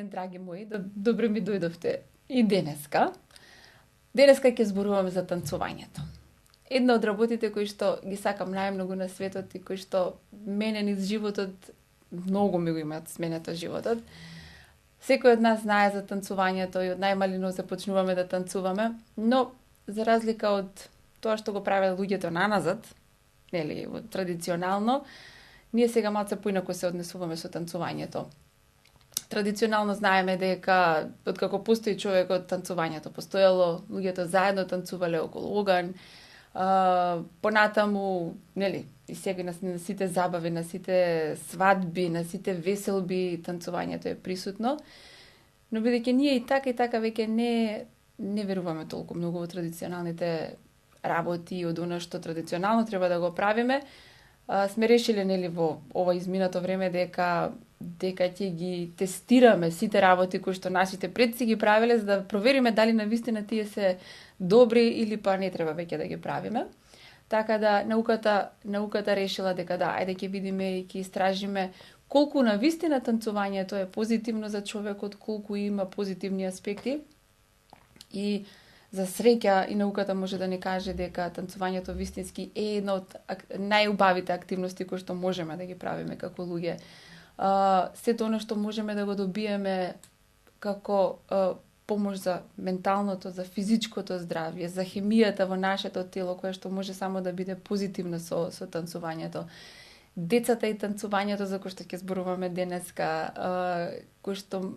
ден, драги мои, добро ми дојдовте и денеска. Денеска ќе зборуваме за танцувањето. Една од работите кои што ги сакам најмногу на светот и кои што мене низ животот многу ми го имаат сменето животот. Секој од нас знае за танцувањето и од најмалино започнуваме да танцуваме, но за разлика од тоа што го правеле луѓето наназад, нели, традиционално, ние сега малце поинаку се однесуваме со танцувањето. Традиционално знаеме дека откако постои човекот, танцувањето постоело, луѓето заедно танцувале околу оган, понатаму, нели, и сега на сите забави, на сите свадби, на сите веселби, танцувањето е присутно. Но бидејќи ние и така веќе не веруваме толку многу во традиционалните работи и од она што традиционално треба да го правиме, сме решиле, нели, во ова изминато време дека ќе ги тестираме сите работи кои што нашите предци ги правеле, за да провериме дали навистина тие се добри или па не треба веќе да ги правиме. Така да науката решила дека да, ајде ќе видиме и ќе истражиме колку навистина танцувањето е позитивно за човекот, колку има позитивни аспекти. И за среќа и науката може да ни каже дека танцувањето вистински е една од најубавите активности кои што можеме да ги правиме како луѓе. Сето оно што можеме да го добиеме како помош за менталното, за физичкото здравје, за хемијата во нашето тело, кое што може само да биде позитивно со танцувањето. Децата и танцувањето за кој што ќе зборуваме денеска, кој што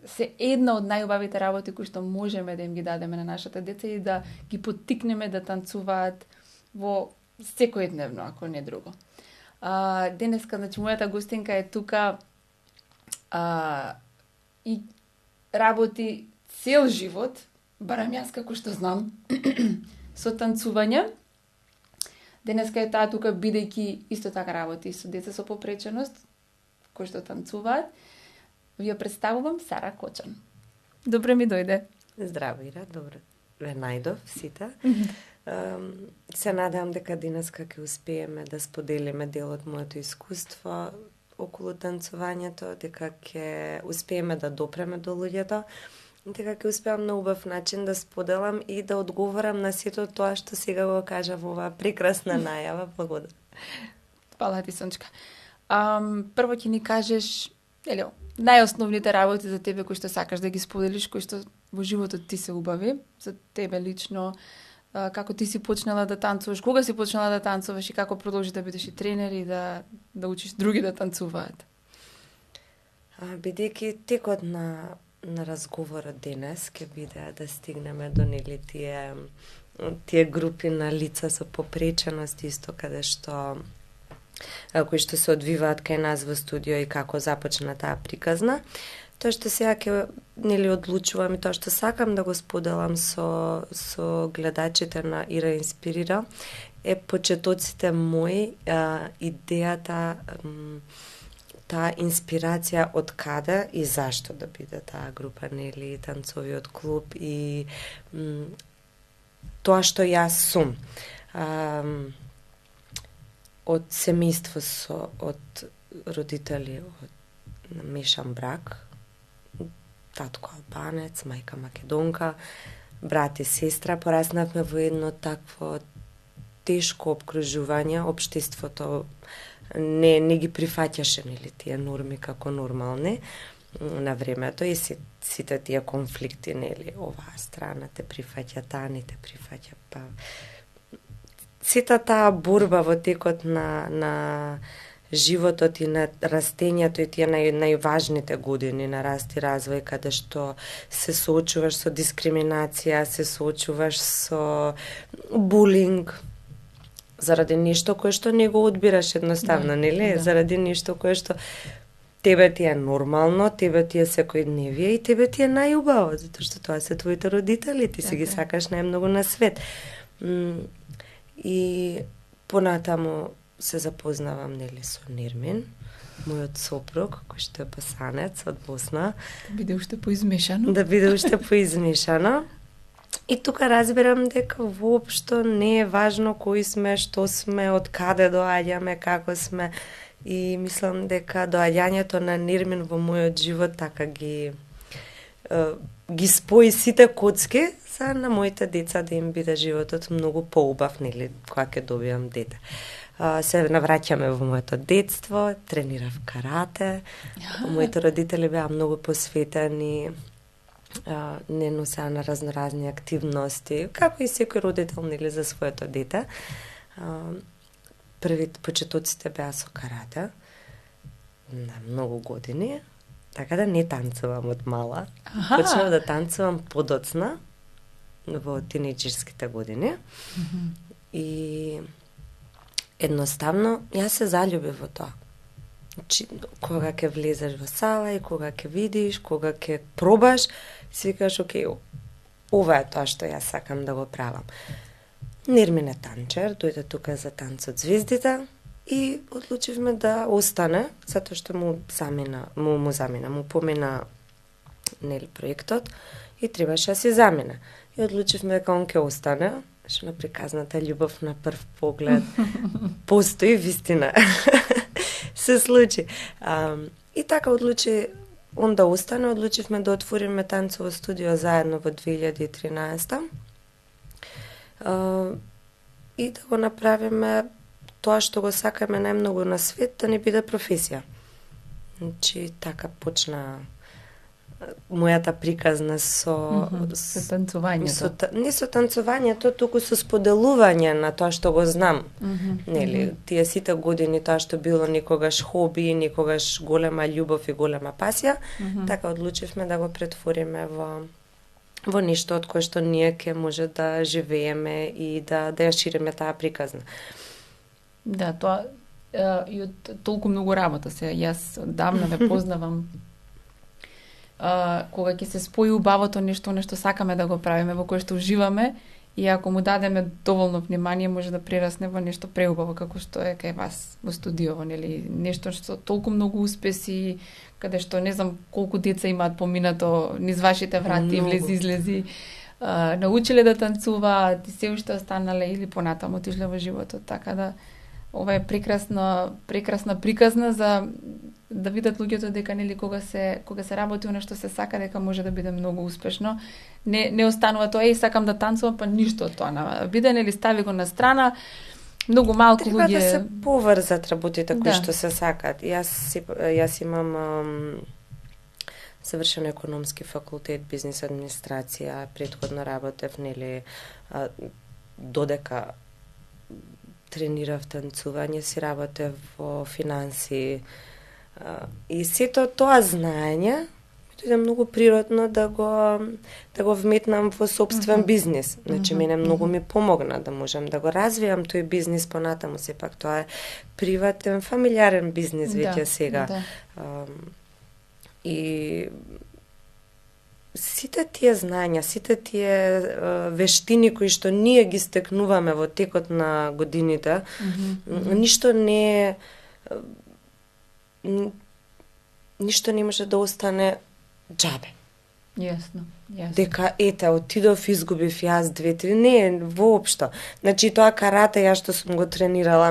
се една од најубавите работи кои што можеме да им ги дадеме на нашите деца и да ги поттикнеме да танцуваат во секојдневно, ако не друго. Денеска, значи, мојата гостинка е тука и работи цел живот, барам јас како што знам, со танцување. Денеска е таа тука бидејќи исто така работи со деца со попреченост, кои што танцуваат. Ви ја представувам Сара Кочан. Добре ми дојде. Здраво, Ира, добро ве најдов сите. Се надевам дека денеска ќе успееме да споделиме дел од моето искуство околу танцувањето, дека ќе успееме да допреме до луѓето, дека ќе успеам на убав начин да споделам и да одговорам на сето тоа што сега го кажа во оваа прекрасна најава. Благодарам. Фала ти, Сончка. Прво ќе ни кажеш, најосновните работи за тебе кои што сакаш да ги споделиш, кои што во животот ти се убави, за тебе лично, како ти си почнала да танцуваш, кога си почнала да танцуваш и како продолжи да бидеш и тренер и да учиш други да танцуваат? Бидејќи текот на разговорот денес ќе биде да стигнеме до нели тие групи на лица со попреченост, исто каде што кои што се одвиваат кај нас во студио и како започна таа приказна. Тоа што сега ќе нели одлучувам и тоа што сакам да го споделам со гледачите на Ира Инспирира е почетоците мои, идејата, таа инспирација од каде и зашто да биде таа група, нели, танцовиот клуб и тоа што јас сум. Од семејство од родители од мешан брак, татко албанец, мајка македонка, брат и сестра, пораснавме во едно такво тешко обкружување, општеството не ги прифаќаше нели тие норми како нормални на времето и сите тие конфликти, нели, оваа страна те прифаќа, таа не те прифаќа, па сета таа борба во текот на животот и на растењето и тие најважните години на раст и развој, каде што се соочуваш со дискриминација, се соочуваш со булинг, заради нешто кое што не го одбираш едноставно, нели? Да. Заради нешто кое што тебе ти е нормално, тебе ти е секојдневие и тебе ти е најубаво, затоа што тоа се твоите родители, ти си ги сакаш најмногу на свет. И понатаму се запознавам, нели, со Нермин, мојот сопруг, кој што е босанец од Босна. Да биде уште поизмешано. И тука разбирам дека воопшто не е важно кои сме, што сме, од каде доаѓаме, како сме. И мислам дека доаѓањето на Нермин во мојот живот така ги ги спои сите коцки за на моите деца да им биде животот многу поубав, нели, кога ќе добиам дете. Се навраќаме во моето детство, тренирав карате. Моите родители беа многу посветени, не носеа на разноразни активности, како и секој родител, нели, за своето дете. Првите почетоците беа со карате на многу години, така да не танцувам од мала. Почнав да танцувам подоцна во тинејџерските години. И едноставно, јас се заљубив во тоа. Значи, кога ќе влезеш во сала и кога ќе видиш, кога ќе пробаш, си викаш, окей, ова е тоа што јас сакам да го правам. Нермине Танчер дојде тука за танцот Звездите и одлучивме да остане, затоа што му помина нели проектот и требаше да се замина. И одлучивме дека он ќе остане, што на приказната љубов на прв поглед постои, вистина. Се случи. И така одлучи он да остане, одлучивме да отвориме танцово студио заедно во 2013. И да го направиме тоа што го сакаме најмногу на свет, да не биде професија. Значи, така почна мојата приказна со танцувањето. Не со танцувањето, туку со споделување на тоа што го знам. Нели, тие сите години тоа што било некогаш хоби, некогаш голема љубов и голема пасија, така одлучивме да го претвориме во нешто од кое што ние ќе може да живееме и да ја шириме таа приказна. Да, тоа и од толку многу работа се. Јас одамна ве познавам. Кога ќе се спои убавото нешто сакаме да го правиме, во кое што уживаме, и ако му дадеме доволно внимание, може да прерасне во нешто преубаво, како што е кај вас во студиово, нели? Нешто што толку многу успеси, каде што не знам колку деца имаат поминато низ вашите врати, влези, излези, научиле да танцуваат, и се уште останале или понатаму отишле во животот, така да ова е прекрасна приказна за да видат луѓето дека нели кога се работи она што се сака, дека може да биде многу успешно. Не останува тоа сакам да танцувам, па ништо од тоа. Биде нели стави го на страна. Многу малку луѓе треба да се поврзат работите кои што се сакаат. Јас имам завршен економски факултет, бизнес администрација, претходно работев нели додека тренирав танцување, си работев во финанси. И сето тоа знаење ми дојде многу природно да го вметнам во сопствен бизнес. Значи, мене многу ми помогна да можам да го развијам тој бизнес понатаму. Сепак тоа е приватен, фамилиарен бизнес веќе сега. И сите тие знаења, сите тие вештини кои што ние ги стекнуваме во текот на годините, ништо не може да остане џабе. Јасно. Дека отидов, изгубив јас 2-3, не, воопшто. Значи тоа карате, јас што сум го тренирала,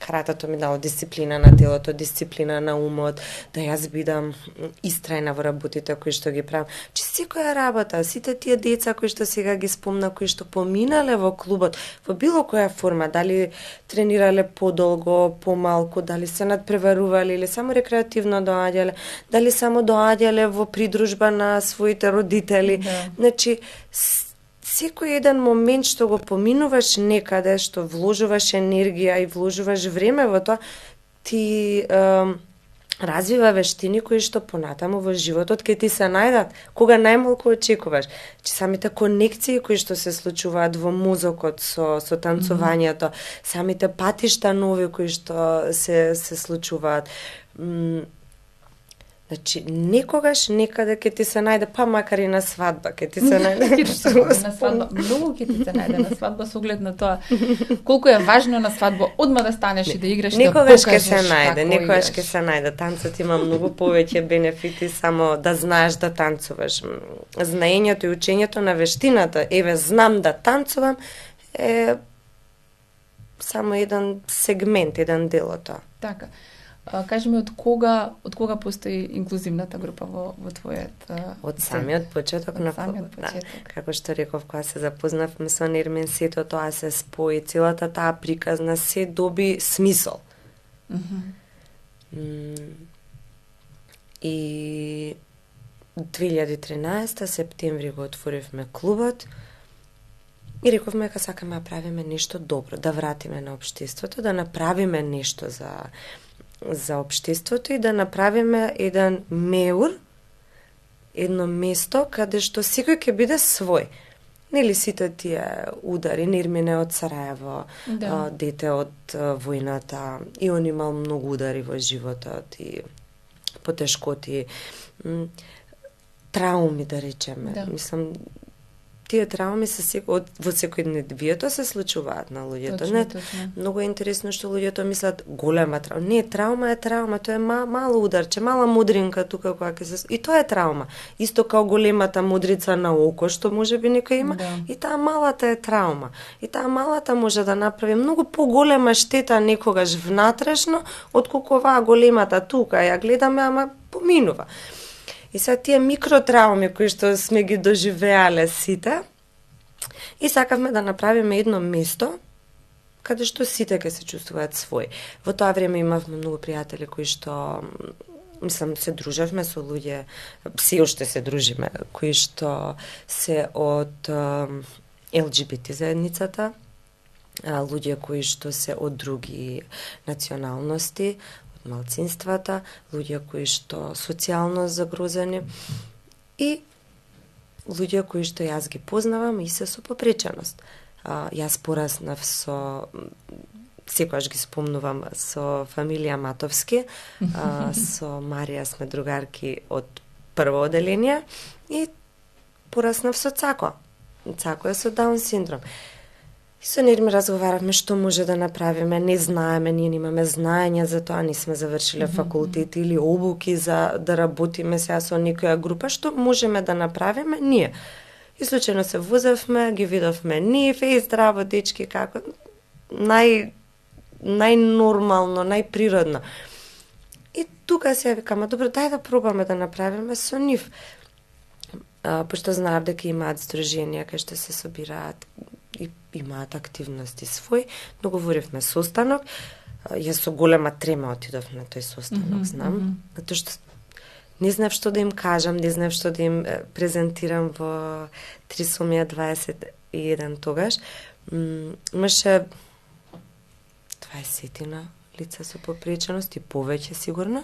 каратето ми дало дисциплина на телото, дисциплина на умот, да јас бидам истрајна во работите кои што ги правам. Че секоја работа, сите тие деца кои што сега ги спомна, кои што поминале во клубот, во било која форма, дали тренирале подолго, помалку, дали се надпреварувале или само рекреативно доаѓале, дали само доаѓале во придружба на своите родители. Значи, секој еден момент што го поминуваш некаде, што вложуваш енергија и вложуваш време во тоа, ти развива вештини кои што понатаму во животот ќе ти се најдат кога најмалку очекуваш. Че самите конекции кои што се случуваат во мозокот со танцувањето, самите патишта нови кои што се случуваат. Значи, некогаш некаде ќе ти се најде, па макар и на свадба, ќе ти се најде. На свадба, многу ќе ти се најде на свадба со оглед на тоа колку е важно на свадба одма да станеш и да играш, да покажеш. Некогаш ќе се најде. Танцот има многу повеќе бенефити само да знаеш да танцуваш. Знаењето и учењето на вештината, знам да танцувам, е само еден сегмент, еден дел од тоа. Така. Кажи ми, од кога постои инклузивната група во твојот Од самиот почеток, Од самиот почеток. како што реков, кога се запознавме со Нермин, сето тоа се спои, целата таа приказна се доби смисол. И 2013 септември го отворивме клубот и рековме дека сакаме да правиме нешто добро, да вратиме на општеството, да направиме нешто за општеството и да направиме еден меур, едно место каде што секој ќе биде свој. Нели сите тие удари, Нермин е од Сараево, дете од војната, и он имал многу удари во животот и потешкоти, трауми, да речеме. Мислам, тие трауми се во секојдневието се случуваат на луѓето. Точно. Многу е интересно што луѓето мислат голема травма. Не, травма е травма, тоа е мало ударче, мала мудринка тука која ќе се... И тоа е травма. Исто као големата мудрица на око, што можеби некој има, и таа малата е травма. И таа малата може да направи многу поголема штета некогаш внатрешно, отколку оваа големата тука, ја гледаме, ама поминува. И сега тие микротрауми кои што сме ги доживеале сите, и сакавме да направиме едно место каде што сите ќе се чувствуваат свој. Во тоа време имавме многу пријатели кои што, мислам, се дружевме со луѓе, се уште се дружиме, кои што се од ЛГБТ заедницата, луѓе кои што се од други националности, малцинствата, луѓе кои што социјално загрозени и луѓе кои што јас ги познавам и се со попреченост. Јас пораснав со, секогаш ги спомнувам, со фамилија Матовски, со Марија сме другарки од прво оделение и пораснав со Цако. Цако е со Даун синдром. И со Нерми разговаравме што може да направиме, не знаеме, ние немаме знаење за тоа, не сме завршиле факултети или обуки за да работиме сега со некоја група, што можеме да направиме ние. И случајно се возевме, ги видовме нив, здраво дечки, како најнормално, најприродно. И тука се викаме, добро, дај да пробаме да направиме со нив. Пошто знаев дека имаат здруженија кај што се собираат и имаат активности свој, договоривме состанок. Јас со голема трема отидов на тој состанок, знам, затоа што не знаев што да им кажам, не знаев што да им презентирам во Трисомија 21 тогаш. Имаше 20 лица со попреченост и повеќе сигурно.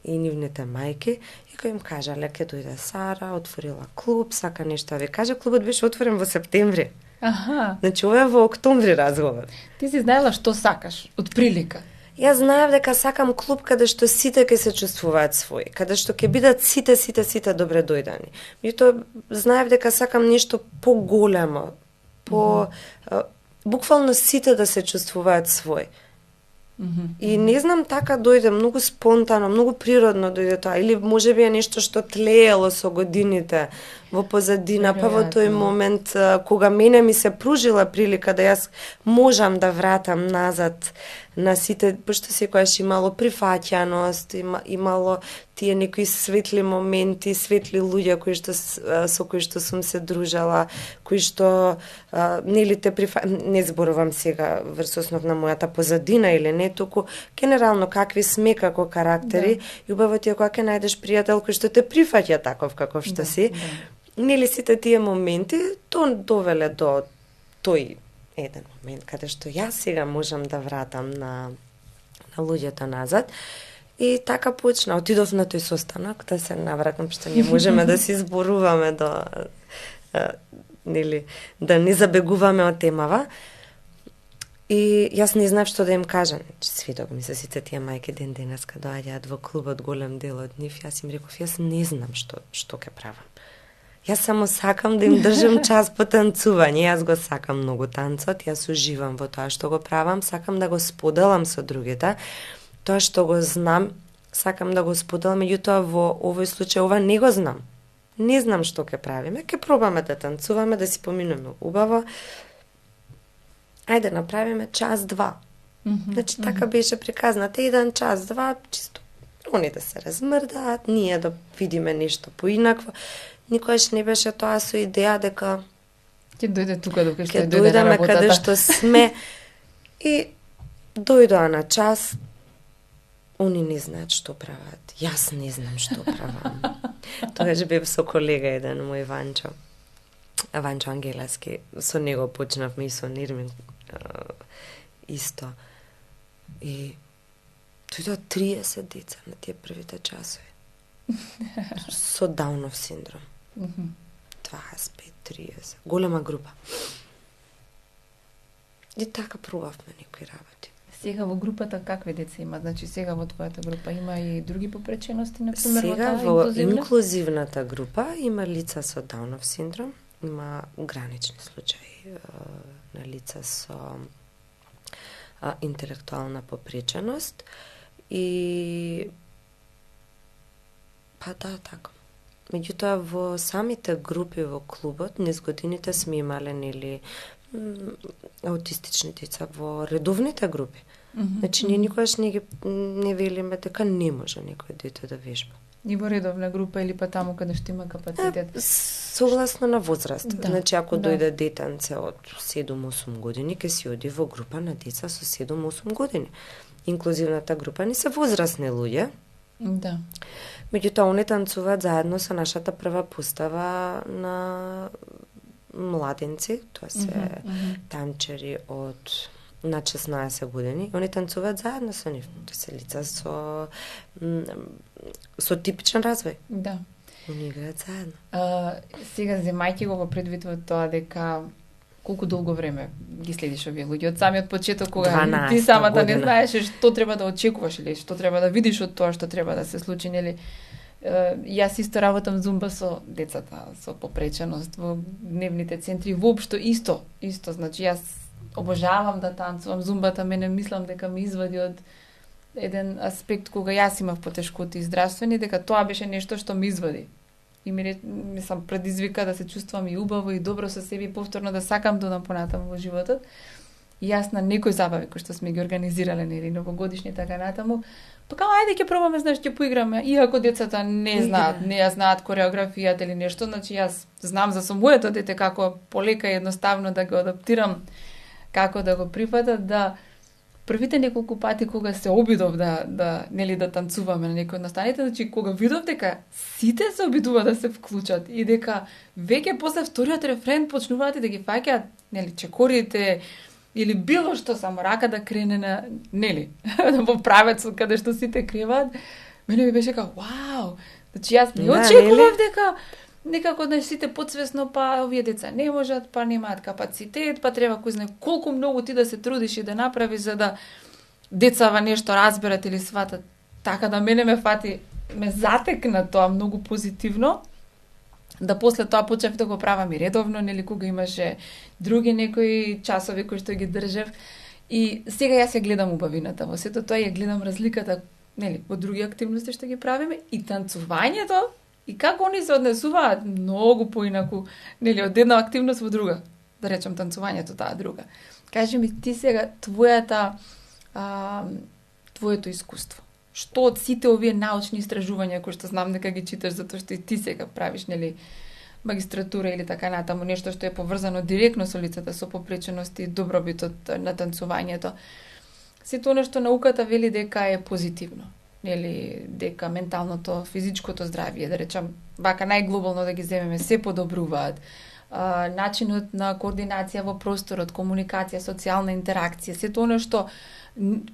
И нивните мајки, и кој им кажале, ке дојде Сара, отворила клуб, сака нешто да ви каже, клубот беше отворен во септември. Значи, ова е во октомври разговор. Ти си знаела што сакаш, од прилика. Јас знаев дека сакам клуб каде што сите ќе се чувствуваат свои, каде што ќе бидат сите добре дојдени. Меѓутоа, знаев дека сакам нешто поголемо, буквално сите да се чувствуваат свои. И не знам, така дојде многу спонтано, многу природно дојде тоа, или можеби е нешто што тлеело со годините во позадина, па во тој момент кога мене ми се пружила прилика да јас можам да вратам назад на сите, пошто секојаш имало прифаќаност, имало тие некои светли моменти, светли луѓе со кои што сум се дружала, кои што нели те не зборувам сега врз основ на мојата позадина или не, туку генерално какви сме како карактери, и убаво ти е кога ќе најдеш пријател кој што те прифаќа таков каков што си. Нели сите тие моменти довеле до тој еден момент каде што јас сега можам да вратам на луѓето назад. И така почна, отидов на тој состанок, да се навратам, што не можеме да се изборуваме да не забегуваме од темава. И јас не знаев што да им кажам. Сведок ми се сите тие мајки ден денеска доаѓаат во клубот, голем дел од нив. Јас им реков, јас не знам што ќе правам. Јас само сакам да им држам час по танцување. Јас го сакам многу танцот, јас уживам во тоа што го правам, сакам да го споделам со другите. Тоа што го знам, сакам да го споделам, меѓутоа во овој случај ова не го знам. Не знам што ќе правиме, ќе пробаме да танцуваме, да си поминеме убаво. Ајде направиме час-два. Значи, така беше приказната. 1 час, 2, чисто они да се размрдаат, ние да видиме нешто поинакво. Никогаш не беше тоа со идеја дека ќе дојде тука дока што ќе дојде на дојдеме работата. каде што сме. И дојдоа на час, они не знаат што прават. Јас не знам што правам. Тогаш бев со колега еден мој Ванчо Ангелевски. Со него почнавме и со Нирмин исто. И дојдоа 30 деца на тие првите часови. Со Даунов синдром. 25, 30. Голема група. И така пробавме некои работи. Сега во групата какви деца има? Значи сега во твојата група има и други попречености, например, Сега во таа инклузивната група има лица со Даунов синдром, има гранични случаи на лица со интелектуална попреченост и па да, така. Меѓутоа во самите групи во клубот низ годините сме имале нели аутистични деца во редовните групи. Значи ние никогаш не велиме дека не може некој дете да вежба. И во редовна група или па таму каде што има капацитет? Согласно на возраст. Да, Значи ако да. дојде детенце од 7-8 години, ќе си оди во група на деца со 7-8 години. Инклузивната група не се возрастни луѓе. Да. Меѓутоа, они танцуваат заедно со нашата прва постава на младенци, тоа се танчери од на 16 години. Они танцуваат заедно со нив. Тоа се лица со типичен развој. Да. Они играат заедно. Сега земајќи го во предвид во тоа дека колку долго време ги следиш овие луѓе од самиот почеток кога ти самата не знаеш што треба да очекуваш или што треба да видиш од тоа што треба да се случи, нели? Јас исто работам зумба со децата со попреченост во дневните центри, воопшто исто, значи јас обожавам да танцувам зумбата, мене мислам дека ми извади од еден аспект кога јас имав потешкоти здравствени, дека тоа беше нешто што ми извади. И ми сам предизвика да се чувствувам и убаво и добро со себе и повторно да сакам да напонатам во животот. И јас на некои забави кои што сме ги организирале нели новогодишни така натаму, па као ајде ќе пробаме, знаеш, ќе поиграме. Иако децата не знаат, не ја знаат кореографијата или нешто, значи јас знам за со моето дете како полека и едноставно да го адаптирам, како да го прифатат, да првите неколку пати кога се обидов да нели да танцуваме на некои од настаните, значи кога видов дека сите се обидуваат да се вклучат и дека веќе после вториот рефрен почнуваат и да ги фаќаат нели чекорите или било што само рака да крене на нели во правецот каде што сите креваат, мене ми беше како вау. Значи јас не очекував дека некако да сите подсвесно па овие деца не можат, па немаат капацитет, па треба кој знае колку многу ти да се трудиш и да направиш за да децава нешто разберат или сватат. Така да мене ме затекна тоа многу позитивно. Да после тоа почнав да го правам и редовно, нели кога имаше други некои часови кои што ги држев. И сега јас ја гледам убавината во сето тоа, ја гледам разликата нели во други активности што ги правиме и танцувањето. И како они се однесуваат многу поинаку, нели, од една активност во друга. Да речем танцувањето таа друга. Кажи ми ти сега твоето искуство. Што од сите овие научни истражувања кои што знам дека ги читаш затоа што и ти сега правиш, нели, магистратура или така натаму, нешто што е поврзано директно со лицата со попреченост и добробитот на танцувањето. Сето она што науката вели дека е позитивно. Нели, дека менталното, физичкото здравје, да речам, вака најглобално да ги земеме, се подобруваат. Начинот на координација во просторот, комуникација, социјална интеракција, сето оно што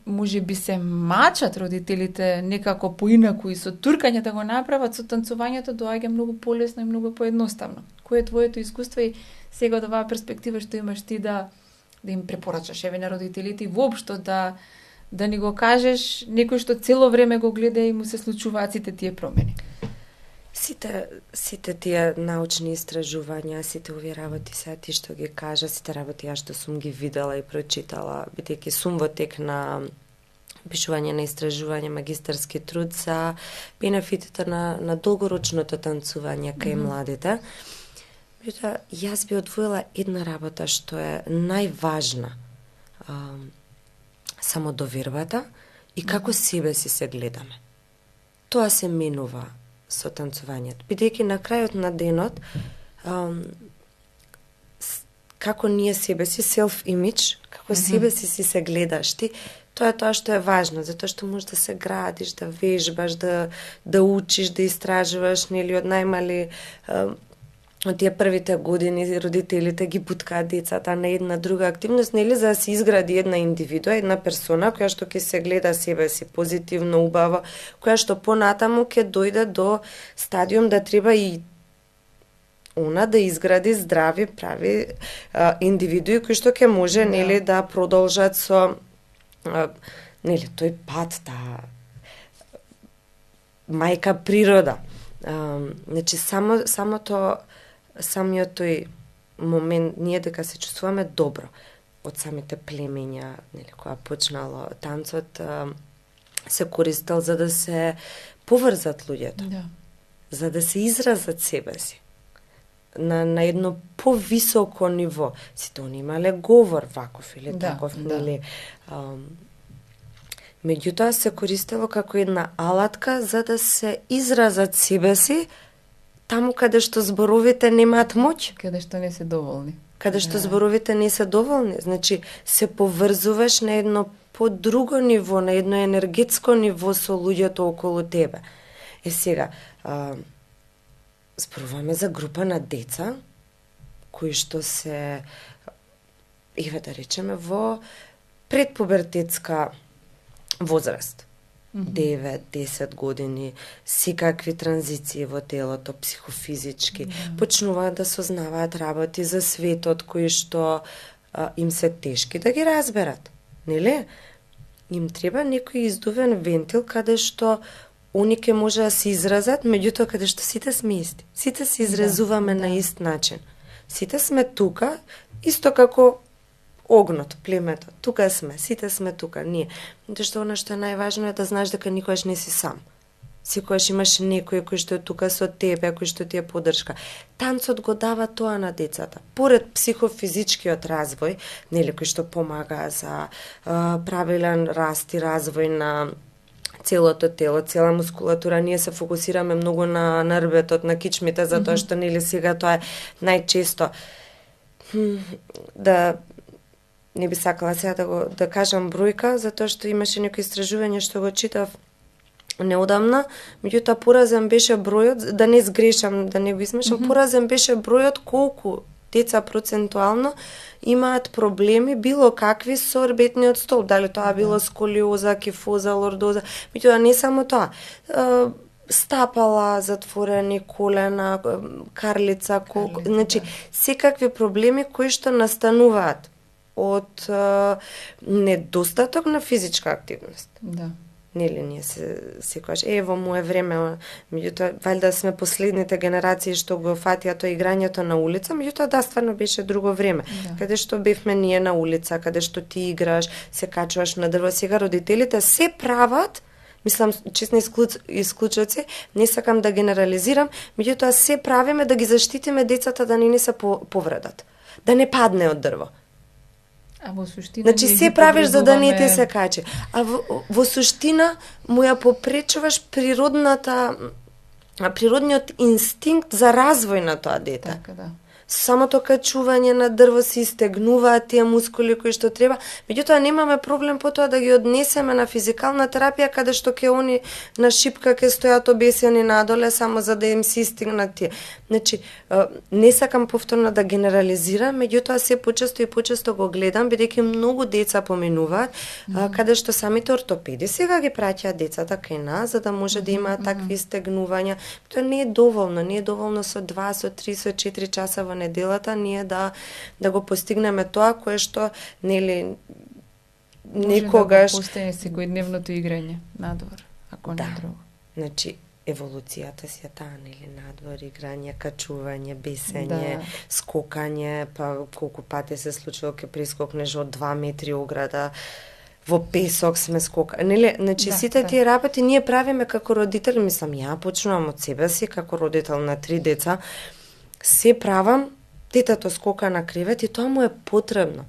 може би се мачат родителите некако поинаку и со туркање да го направат, со танцувањето доаѓа многу полесно и многу поедноставно. Кој е твоето искуство и сега од оваа перспектива што имаш ти да им препорачаш еве на родителите и воопшто да ни го кажеш некој што цело време го гледа и му се случуваат сите тие промени? Сите тие научни истражувања, сите овие работи сега ти што ги кажа, сите работи ја што сум ги видела и прочитала, бидејќи сум во тек на пишување на истражување, магистарски труд за бенефитите на долгорочното танцување кај младите. Јас би одвоила една работа што е најважна самодовербата и како себе си се гледаме. Тоа се менува со танцувањето. Бидејќи на крајот на денот, како ние себе си, self-image, како себе си се гледаш ти, тоа е тоа што е важно, затоа што можеш да се градиш, да вежбаш, да учиш, да истражуваш, нели, од најмали, од тие првите години родителите ги буткаат децата на една друга активност, нели, за да се изгради една индивидуа, една персона која што ќе се гледа себе си позитивно, убаво, која што понатаму ќе дојде до стадиум да треба и она да изгради здрави, прави индивидуи кои што ќе може, нели, да продолжат со нели, тој пат, таа мајка природа. Значи, самиот тој момент, ние дека се чувствуваме добро од самите племења, нели, кога почнало танцот, се користел за да се поврзат луѓето. Да. За да се изразат себе си. На едно повисоко ниво. Сите они имале говор ваков или таков, нели. Меѓутоа се користело како една алатка за да се изразат себе си таму каде што зборовите немаат моќ. Каде што не се доволни. Каде што зборовите не се доволни. Значи, се поврзуваш на едно подруго ниво, на едно енергетско ниво со луѓето околу тебе. Сега, зборуваме за група на деца кои што се, да речеме, во предпубертетска возраст. 9-10 години, секакви транзиции во телото, психофизички, почнуваат да сознаваат работи за светот кои што им се тешки да ги разберат. Нели? Им треба некој издувен вентил каде што они ке може да се изразат, меѓутоа каде што сите сме исти. Сите се изразуваме на ист начин. Сите сме тука, исто како огнот, племето. Тука сме, сите сме тука, ние. Тоа што она што е најважно е да знаеш дека никогаш не си сам. Секогаш имаш некој кој што е тука со тебе, кој што ти е поддршка. Танцот го дава тоа на децата. Поред психофизичкиот развој, нели, кој што помага за правилен раст и развој на целото тело, цела мускулатура, ние се фокусираме многу на нрбетот, на кичмите, затоа што нели сега тоа е најчесто да не би сакала сега да кажам бројка, затоа што имаше некои истражување што го читав неодамна, меѓутоа поразен беше бројот, да не сгрешам, да не го измешам, поразен беше бројот колку деца процентуално имаат проблеми било какви со рбетниот столб, дали тоа било сколиоза, кифоза, лордоза, меѓутоа не само тоа. Стапала, затворени колена, карлица, значи секакви проблеми кои што настануваат од недостаток на физичка активност. Да. Нели, ние се секогаш, во мое време, меѓутоа, валјда сме последните генерации што го фатија тоа играњето на улица, меѓутоа, да, стварно беше друго време. Да. Каде што бевме ние на улица, каде што ти играш, се качуваш на дрво, сега родителите се прават, мислам, честни исклучоци, не сакам да генерализирам, меѓутоа, се правиме да ги заштитиме децата да не се повредат, да не падне од дрво. А во суштина... Значи, се правиш за да не ти се качи. А во суштина му ја попречуваш природниот инстинкт за развој на тоа дете. Така, да. Самото качување на дрво се истегнуваат тие мускули кои што треба, меѓутоа немаме проблем по тоа да ги однесеме на физикална терапија каде што ќе они на шипка ќе стојат обесени надоле само за да им се истигнат тие. Значи, не сакам повторно да генерализирам, меѓутоа се почесто и почесто го гледам бидејќи многу деца поминуваат каде што самите ортопеди сега ги праќаат децата кај нас за да може да имаат такви истегнувања. Тоа не е доволно со 2, со 3, со 4 часа во неделата ние да го постигнеме тоа кое што нели некогаш може да постане секојдневното играње надвор, ако не друго. Значи еволуцијата си е таа, нели, надвор, играње, качување, бесење, скокање, па колку пати се случило ке прескокнеш од 2 метри ограда, во песок сме скокали, нели, значи сите тие работи ние правиме како родители, мислам, ја почнувам од себе си како родител на 3 деца, се правам, детето скока на кревет и тоа му е потребно.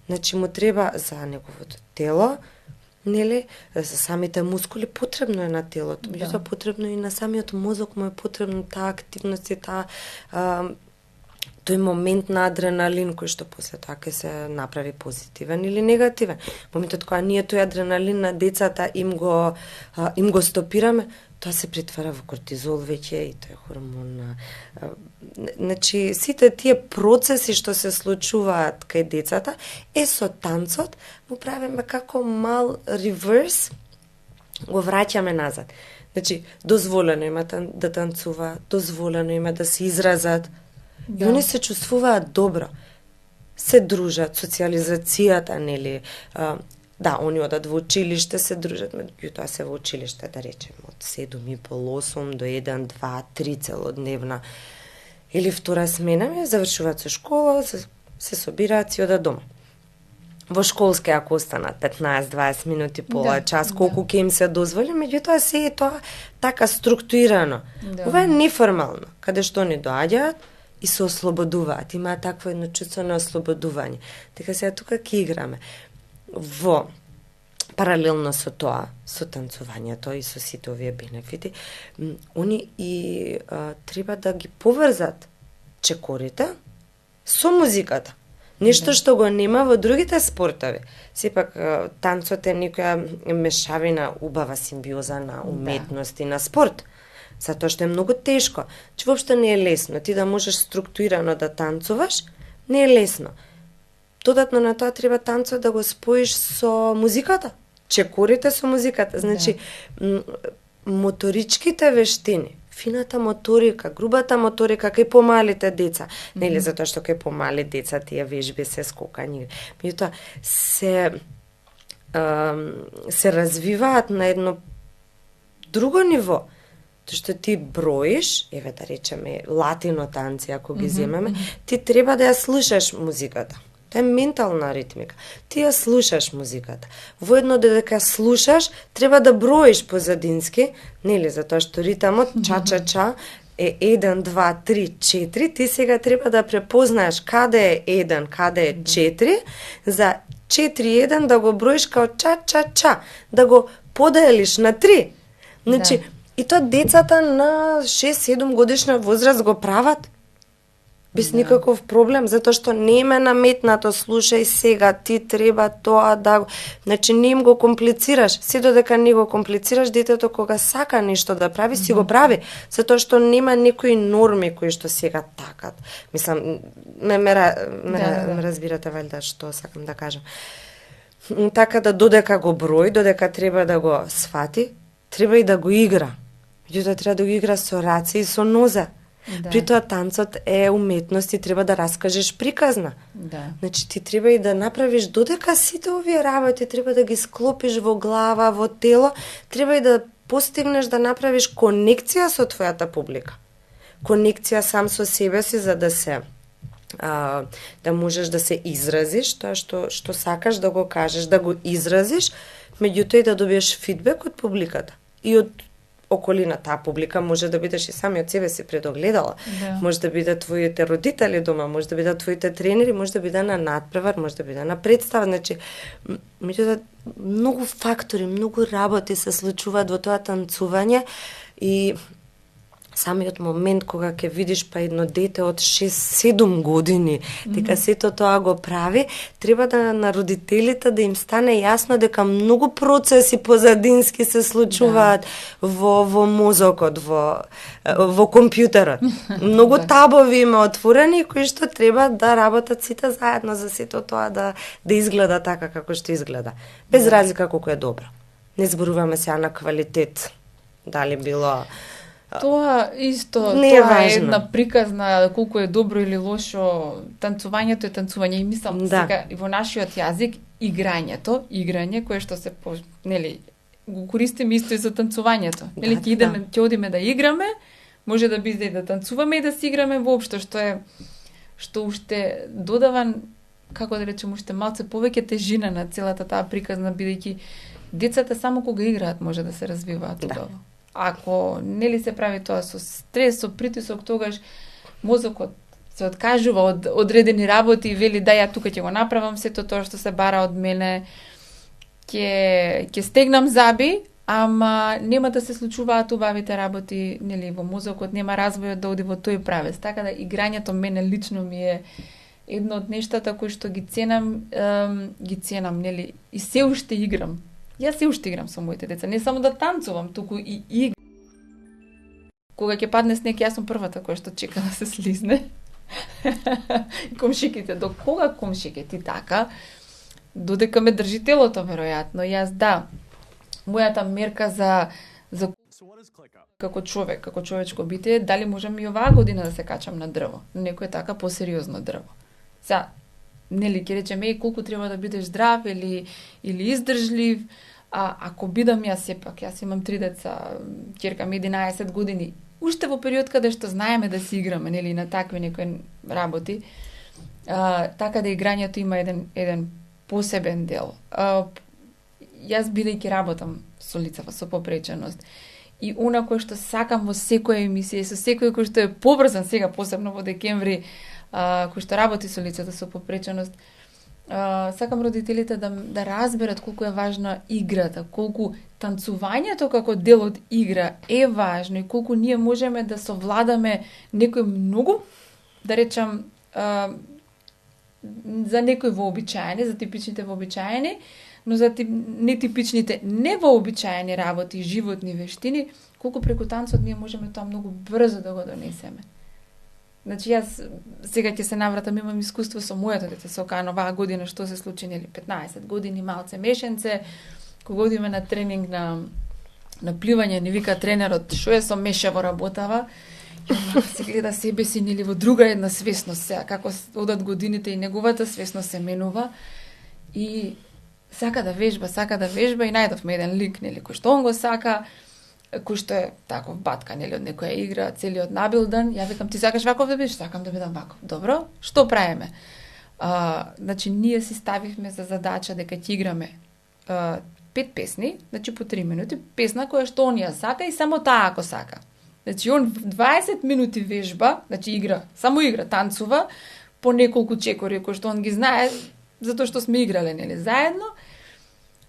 Значи му треба за неговото тело, Нели, за самите мускули потребно е на телото, меѓутоа потребно и на самиот мозок му е потребно таа активност и таа тој момент на адреналин кој што после тоа ќе се направи позитивен или негативен. Моментот кога ние тој адреналин на децата им го стопираме, тоа се претвара во кортизол веќе и тој хормон. Значи, сите тие процеси што се случуваат кај децата, со танцот му правиме како мал реверс, го враќаме назад. Значи, дозволено има да танцуваат, дозволено има да се изразат, и они се чувствуваат добро. Се дружат, социализацијата, нели, да, они одат во училиште, се дружат, меѓутоа се во училиште, да речем, од 7:30, 8 до 1, 2, 3 целодневна. Или втора смена, завршуваат со школа, се собираат и одат дома. Во школски, ако останат 15-20 минути, пола час, колку ќе им се дозволи, меѓутоа се е тоа така структурирано. Ова е неформално, каде што они доаѓаат и се ослободуваат, имаат такво едно чувство на ослободување. Така сега тука ќе играме. Во паралелно со тоа, со танцувањето и со сите овие бенефити, они и треба да ги поврзат чекорите со музиката. Нешто што го нема во другите спортови. Сепак танцот е некоја мешавина, убава симбиоза на уметност и на спорт. Затоа што е многу тешко. Че воопшто не е лесно. Ти да можеш структурирано да танцуваш, не е лесно. Додатно на тоа треба танцот да го споиш со музиката. Чекорите со музиката. Значи, моторичките вештини, фината моторика, грубата моторика кај помалите деца. Нели затоа што кај помали деца тие вежби се скокање. Меѓутоа се развиваат на едно друго ниво. Тоа што ти броиш, еве да речеме латино танци ако ги земеме, ти треба да ја слушаш музиката. Тоа е ментална ритмика. Ти ја слушаш музиката. Воедно додека слушаш, треба да броиш позадински, нели, затоа што ритамот ча-ча-ча е 1, 2, 3, 4, ти сега треба да препознаеш каде е 1, каде е 4, за 4-1 да го броиш као ча-ча-ча, да го поделиш на 3. Значи, и тоа децата на 6-7 годишна возраст го прават. Без никаков проблем, затоа што не им е наметнато, слушај сега, ти треба тоа да го... Значи, не им го комплицираш. Се додека не го комплицираш, детето кога сака нешто да прави, си го прави. Затоа што нема некои норми кои што сега такат. Мислам, ме разбирате валјда што сакам да кажам. Така да додека го брои, додека треба да го свати, треба и да го игра. Меѓутоа треба да го игра со раце и со нозе. При тоа танцот е уметност и треба да раскажеш приказна. Значи ти треба и да направиш додека сите овие работи, треба да ги склопиш во глава, во тело, треба и да постигнеш да направиш конекција со твојата публика. Конекција сам со себе си за да се да можеш да се изразиш тоа што сакаш да го кажеш, да го изразиш, меѓутоа и да добиеш фидбек од публиката и од околина. Таа публика може да бидеш и сами од себе си предогледала. Може да бидат твоите родители дома, може да бидат твоите тренери, може да биде на надпревар, може да биде на представа. Значи, меѓутоа многу фактори, многу работи се случуваат во тоа танцување и самиот момент кога ќе видиш па едно дете од 6-7 години дека сето тоа го прави, треба да на родителите да им стане јасно дека многу процеси позадински се случуваат во мозокот, во компјутерот. Многу табови има отворени кои што треба да работат сите заедно за сето тоа да изгледа така како што изгледа. Без разлика колку е добро. Не зборуваме сега на квалитет. Дали било Тоа исто, не тоа е е една приказна колку е добро или лошо. Танцувањето е танцување и мислам сега и во нашиот јазик играње кое што се нели го користиме исто и за танцувањето. Нели ќе одиме да играме, може да биде и да танцуваме и да си играме воопшто, што уште додаван, како да речем, уште малце повеќе тежина на целата таа приказна, бидејќи децата само кога играат може да се развиваат од ова. Ако нели се прави тоа со стрес, со притисок, тогаш мозокот се откажува од одредени работи и вели да ја тука ќе го направам сето тоа што се бара од мене. ќе стегнам заби, ама нема да се случуваат убавите работи, нели, во мозокот, нема развојот да оди во тој правец. Така да играњето мене лично ми е едно од нештата кои што ги ценам, нели, и се уште играм. Јас се уште играм со моите деца, не само да танцувам, туку и играм. Кога ќе падне снег, јас сум првата која што чека да се слизне. Комшиките, до кога комшике ти така? Додека ме држи телото, веројатно. Јас да, мојата мерка за како човек, како човечко битие, дали можам и оваа година да се качам на дрво, на некој така посериозно дрво. Сега, нели, ќе речеме, колку треба да бидеш здрав или издржлив, а ако бидам јас сепак, јас имам 3 деца, ќерка ми 11 години, уште во период каде што знаеме да си играме, нели, на такви некои работи, така да играњето има еден посебен дел. Јас бидејќи работам со лицава со попреченост и она кое што сакам во секоја емисија, со секој кој што е поврзан сега, посебно во декември, кој што работи со лицата со попреченост, сакам родителите да разберат колку е важна играта, колку танцувањето како дел од игра е важно и колку ние можеме да совладаме некои многу, да речам, за некои вообичаени, за типичните вообичаени, но за нетипичните невообичаени работи и животни вештини, колку преку танцот ние можеме тоа многу брзо да го донесеме. Значи, јас сега ќе се навратам, имам искуство со моето дете, со Кан оваа година што се случи, нели, 15 години, малце мешенце, кога одиме на тренинг на пливање, ни вика тренерот, што е со мешево работава, и се гледа себе си, нели, во друга една свесност сега, како одат годините и неговата свесност се менува, и сака да вежба и најдовме еден лик, нели, кој што он го сака, кој што е таков батка, нели, од некоја игра, целиот набилдан. Ја викам, ти сакаш ваков да бидеш? Сакам да бидам ваков. Добро, што правиме? Значи, ние си ставивме за задача дека ќе играме 5 песни, значи по 3 минути, песна која што он ја сака и само таа ако сака. Значи, он 20 минути вежба, значи игра, само игра, танцува, по неколку чекори кои што он ги знае, затоа што сме играле, нели, заедно,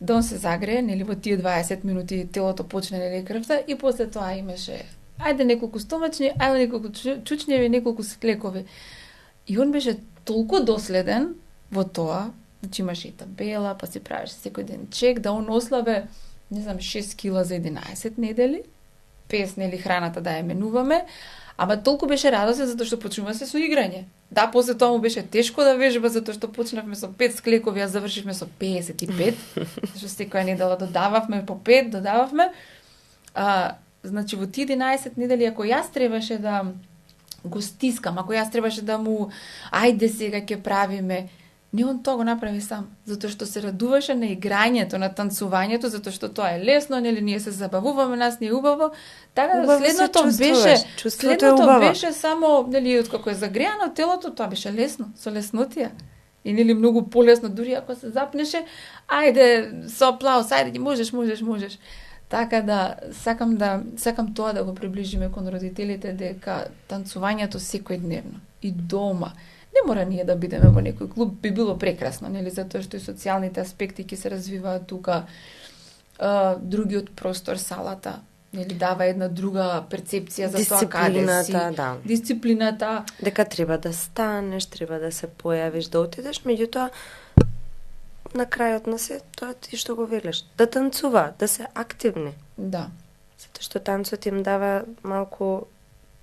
да он се загрее, нели, во тие 20 минути телото почне, нели, крвта, и после тоа имаше ајде неколку стомачни, ајде неколку чучњеви, неколку склекови. И он беше толку доследен во тоа, значи имаше и табела, па си правеше секој ден чек, да он ослабе, не знам, 6 кила за 11 недели, пес, нели, храната да ја менуваме, ама толку беше радосен затоа што почнува се со играње. Да, после тоа му беше тешко да вежба затоа што почнавме со 5 склекови, а завршивме со 55, што секоја недела додававме по 5, додававме. Значи во тие 11 недели, ако јас требаше да го стискам, ако јас требаше да му ајде сега ќе правиме, не он тоа го направи сам, затоа што се радуваше на играњето, на танцувањето, затоа што тоа е лесно, нели, ние се забавуваме, нас не е убаво. Така да следното беше само, нели, откако е загреано телото, тоа беше лесно, со леснотија. И нели многу полесно, дури ако се запнеше, ајде со аплауз, ајде, можеш. Така да сакам тоа да го приближиме кон родителите, дека танцувањето секојдневно и дома. Не мора ние да бидеме во некој клуб, би било прекрасно, нели, затоа што и социјалните аспекти ќе се развиваат тука. Другиот простор, салата, нели, дава една друга перцепција за тоа каде си. Да. Дисциплината. Дека треба да станеш, треба да се појавиш, да отидеш, меѓутоа на крајот на се, тоа ти што го велиш, да танцува, да се активни. Да. Затоа што танцот им дава малку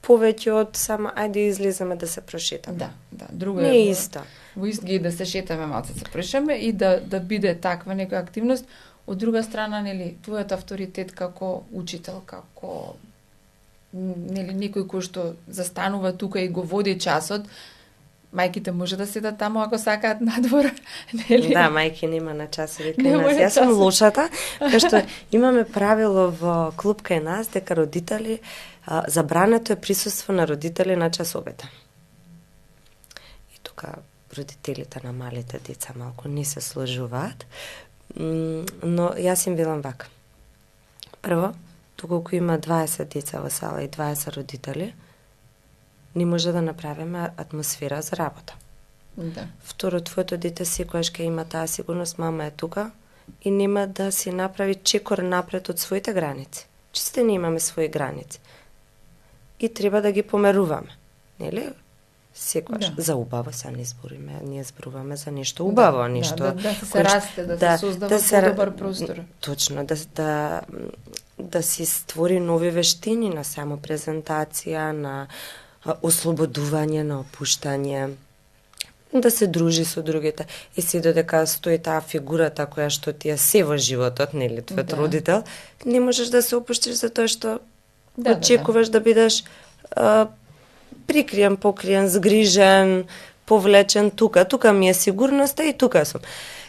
повеќе од само ајде излеземе да се прошетаме. Да, друго не е исто. Во ист ги да се шетаме малце се прошеме и да биде таква некоја активност. Од друга страна, нели, твојот авторитет како учител, како нели некој кој што застанува тука и го води часот, мајките може да седат таму ако сакаат надвор, нели? Да, мајки нема на часови кај нас. Јас сум лошата, што имаме правило во клуб кај нас дека родители забрането е присуство на родители на часовете. И тука родителите на малите деца малку не се сложуваат, но јас им велам вака. Прво, доколку има 20 деца во сала и 20 родители, не може да направиме атмосфера за работа. Да. Второ, твоето дете секојаш ќе има таа сигурност, мама е тука, и нема да си направи чекор напред од своите граници. Сите не имаме своји граници. И треба да ги померуваме. Нели? Секогаш. За убаво се не збориме, ние зборуваме за нешто убаво, нешто... Да се расте, да се создава подобар простор. Точно, да си створи нови вештини на самопрезентација, на ослободување, на опуштање, да се дружи со другите. И се додека стои таа фигурата која што ти е се во животот, нели, твојот родител, не можеш да се опуштиш за тоа што очекуваш да бидеш прикриен, покриен, згрижен, повлечен тука. Тука ми е сигурноста и тука сум.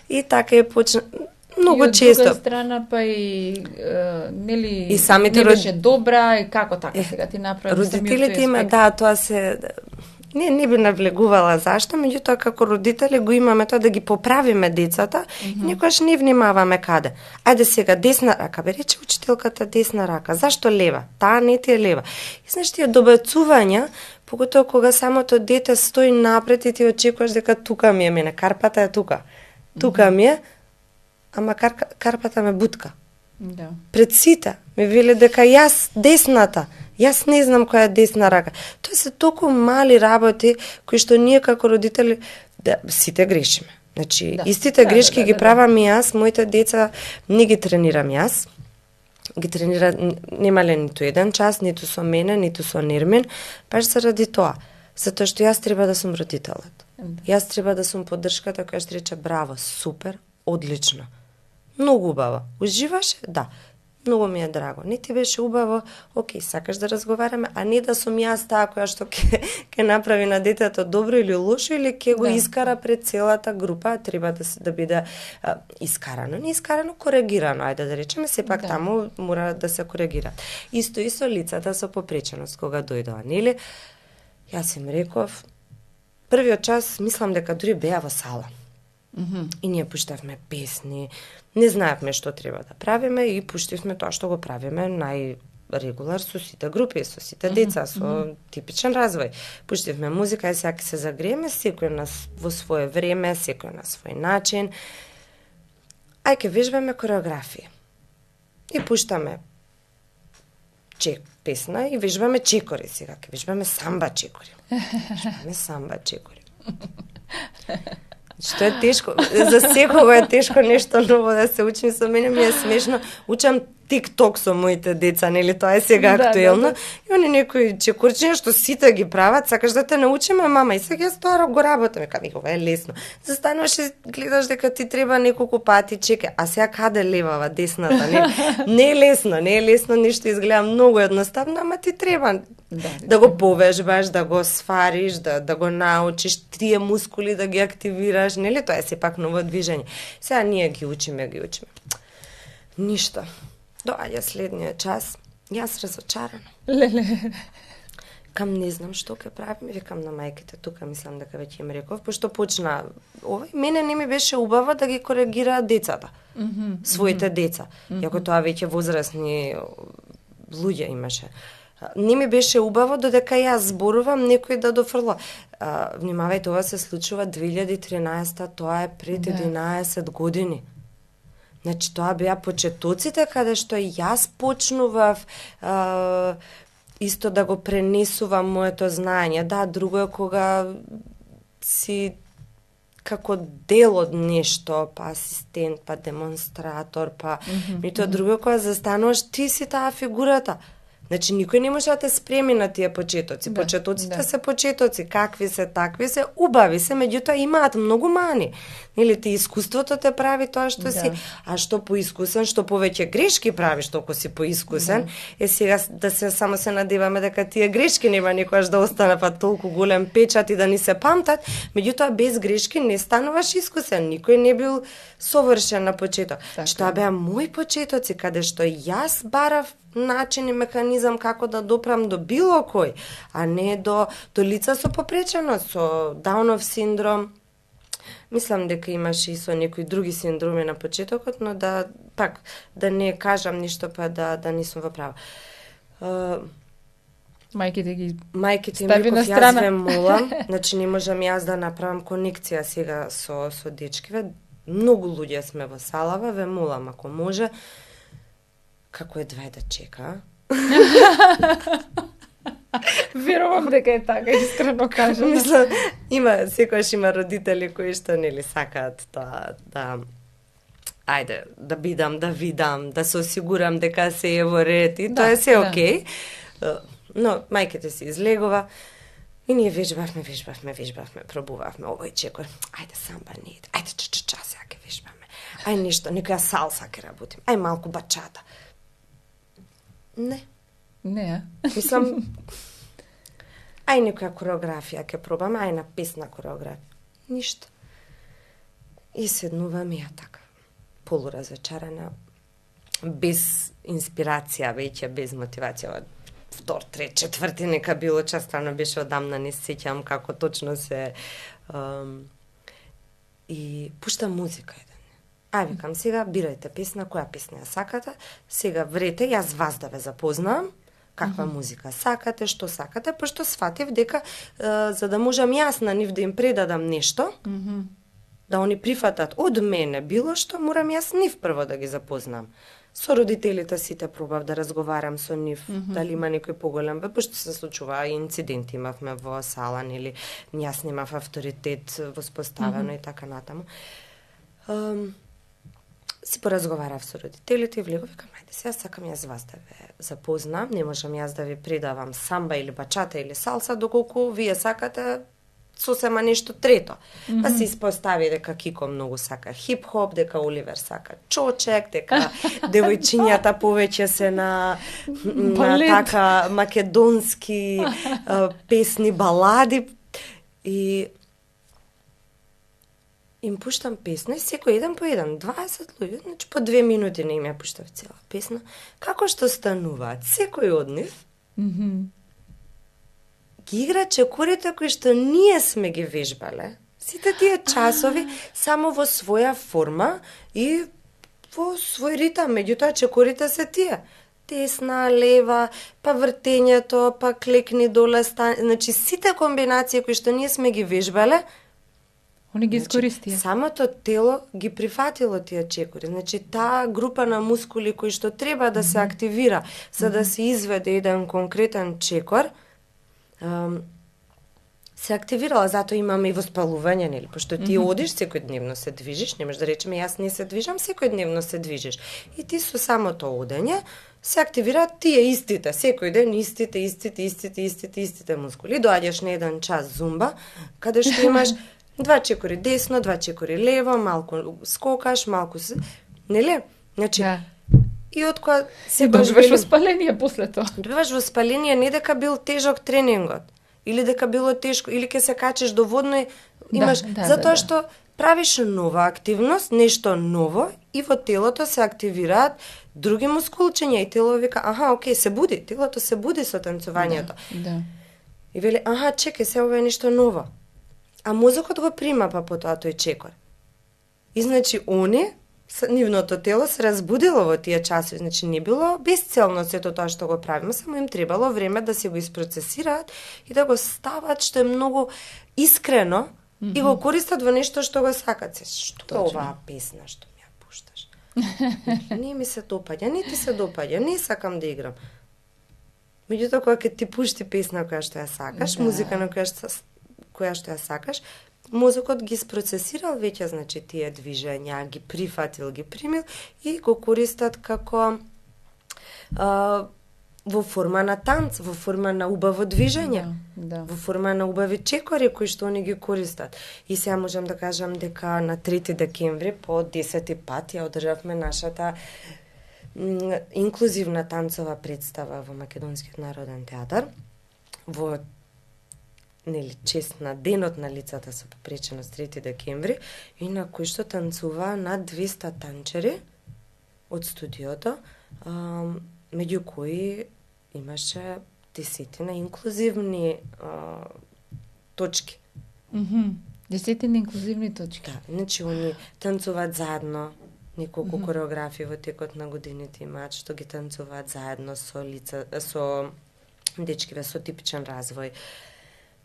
И така е почна... Многу често. И од друга страна па и нели и самите не беше добра и како така сега ти направи родителите има тоа се не би навлегувала зашто, меѓутоа како родители го имаме тоа да ги поправиме децата и никогаш не внимаваме каде. Ајде сега десна рака, бе рече учителката десна рака, зашто лева? Таа не ти е лева. И знаеш тие добацувања, поготоа кога самото дете стои напред и ти очекуваш дека тука ми е мене, карпата е тука. Тука ми е, ама карпата ме бутка. Да. Пред сите ми вели дека јас десната, јас не знам која е десна рака. Тоа се толку мали работи кои што ние како родители сите грешиме. Значи истите грешки ги правам и јас, моите деца не ги тренирам јас. Ги тренира немале ниту еден час, ниту со мене, ниту со Нермин, баш заради тоа. Затоа што јас треба да сум родителот. Јас треба да сум поддршката која што рече браво, супер, одлично. Многу убаво. Уживаше? Да. Многу ми е драго. Не ти беше убаво, окей, сакаш да разговараме, а не да сум јас таа која што ќе направи на детето добро или лошо, или ќе го искара пред целата група, треба да биде искарано. Не искарано, коригирано, ајде да речеме, сепак таму мора да се коригира. Исто лицата со попреченост, кога дојдоа, нели? Јас им реков, првиот час мислам дека дури беа во сала. И ние пуштавме песни, не знаевме што треба да правиме и пуштивме тоа што го правиме најрегулар со сите групи, со сите деца, со типичен развој. Пуштивме музика и сега се загрееме, секој во свое време, секој на свој начин. Ај ке вежбаме кореографија. И пуштаме песна и вежбаме чекори сега, ке вежбаме самба чекори. Вежбаме самба чекори. Што е тешко, за секого е тешко нешто ново да се учи, со мене ми е смешно, учам TikTok со моите деца, нели тоа е сега актуелно, и они некои чекорчиња што сите ги прават, сакаш да те научиме, мама, и сега јас тоа го работам, кажам, ова е лесно. Застануваш и гледаш дека ти треба неколку пати чеке, а сега каде левава, десната, не е лесно, нешто изгледа многу едноставно, ама ти треба да го повежбаш, да го свариш, да го научиш, тие мускули да ги активираш, нели тоа е сепак ново движење. Сега ние ги учиме. Ништо. Доаѓа следниот час, јас разочарана. Кам не знам што ќе правим, викам на мајките, тука мислам дека веќе им реков, пошто почна мене не ми беше убаво да ги коригираат децата, своите деца, иако тоа веќе возрастни луѓе имаше. Не ми беше убаво додека јас зборувам некој да дофрла. Внимавајте, ова се случува 2013, тоа е пред 11 години. Значи, тоа беа почетоците каде што јас почнував исто да го пренесувам моето знаење. Да, друго е кога си како дел од нешто, па асистент, па демонстратор, па мито друго кога застануваш, ти си таа фигурата. Значи, никој не може да те спреми на тие почетоци. Почетоците се почетоци, какви се, такви се, убави се, меѓутоа имаат многу мани. Нели, ти искуството те прави тоа што си, а што поискусен, што повеќе грешки правиш, толку си поискусен, сега само се надеваме дека тие грешки нема никогаш да останат па толку голем печат и да ни се памтат, меѓутоа без грешки не стануваш искусен, никој не бил совршен на почеток. Тоа беа мои почетоци, каде што јас барав начин и механизам како да допрам до било кој, а не до лица со попреченост, со Даунов синдром. Мислам дека имаше и со некои други синдроми на почетокот, но да не кажам ништо, па да не сум во право. Мајките ги стави на страна. Јас ве молам, значи не можам јас да направам конекција сега со дечкиве. Многу луѓе сме во салава, ве молам ако може, како е двај да чека. Верувам дека е така, искрено кажам. Мислам, секојаш има родители кои што нели сакаат да ајде, да бидам, да видам, да се осигурам дека се е во ред и тоа е се окей. Но мајките се излегува и ние вежбавме, пробувавме овој чекор. Ајде самба не иде. Ајде сега ќе вежбаме. Ај нешто, некоја салса ќе работим. Ај малку бачата. Не. Не, Мислам, ај некоја кореографија ќе пробаме, ај на песна кореографија. Ништо. И седнуваме ја така, полуразочарана, без инспирација веќе, без мотивација. Втор, трет, четврти, нека било частано беше одамна, не се сеќам како точно се... и пуштам музика еден. Ај, викам, сега бирајте песна, која песна ја сакате, сега врете, јас вас да ве запознам, каква музика сакате, што сакате, пошто сватив дека за да можам јас на нив да им предадам нешто, да они прифатат од мене било што, морам јас нив прво да ги запознам. Со родителите сите пробав да разговарам со нив, дали има некој поголем, пошто се случува и инциденти имавме во сала, нели, јас немав авторитет воспоставено и така натаму. Си поразговарав со родителите и влегов, викам, ајде, сега сакам јас вас да ве запознам, не можам јас да ви предавам самба или бачата или салса, доколку вие сакате сосема нешто трето. Па се испостави дека Кико многу сака хип-хоп, дека Оливер сака чочек, дека девојчињата повеќе се на така македонски песни, балади. И им пуштам песна и секој еден по еден, 20 луѓе, значи по 2 минути не им ја пуштав цела песна. Како што стануваат, секој од нив ги игра чекорите кои што ние сме ги вежбале. Сите тие часови само во своја форма и во свој ритам, меѓутоа чекорите се тие. Десна, лева, па вртењето, па клекни доле, значи сите комбинации кои што ние сме ги вежбале, они ги искористија. Самото тело ги прифатило тие чекори. Значи, таа група на мускули кои што треба да се активира за да се изведе еден конкретен чекор, се активирала, затоа имаме и воспалување, нели? Пошто ти одиш, секојдневно се движиш, не можеш да речеме јас не се движам, секојдневно се движиш. И ти со самото одење се активираат тие истите, секој ден истите мускули. Доаѓаш на еден час зумба, каде што имаш 2 чекори десно, 2 чекори лево, малку скокаш, малку нели? Значи, и од која се добиваш воспаление после тоа. Добиваш воспаление, не дека бил тежок тренингот, или дека било тешко, или ќе се качиш до водно, имаш затоа што правиш нова активност, нешто ново и во телото се активираат други мускулчиња и тело вика, аха, окей, се буди, телото се буди со танцувањето. И вели, аха, чекај, се ова е нешто ново. А мозокот го прима па потоа тој чекор. И значи нивното тело се разбудило во тие часови, значи не било безцелно сето тоа што го правиме, само им требало време да се го испроцесираат и да го стават што е многу искрено и го користат во нешто што го сакат. Што е оваа песна што ми ја пушташ? Не ми се допаѓа, не ти се допаѓа, не сакам да играм. Меѓутоа кога ќе ти пушти песна која што ја сакаш, музика на која што ја сакаш, мозокот ги спроцесирал веќе, значи тие движења, ги прифатил, ги примил и го користат како во форма на танц, во форма на убаво движење, во форма на убави чекори кои што они ги користат. И сега можам да кажам дека на 3 декември по 10 пат ја одржавме нашата инклузивна танцова представа во Македонскиот народен театар во чест на денот на лицата со попреченост 3 декември и на кој што танцува над 200 танчери од студиото, меѓу кои имаше десетина инклузивни точки. Десетина инклузивни точки. Да, значи они танцуваат заедно, неколку кореографии во текот на годините имаат што ги танцуваат заедно со дечкиве со типичен развој.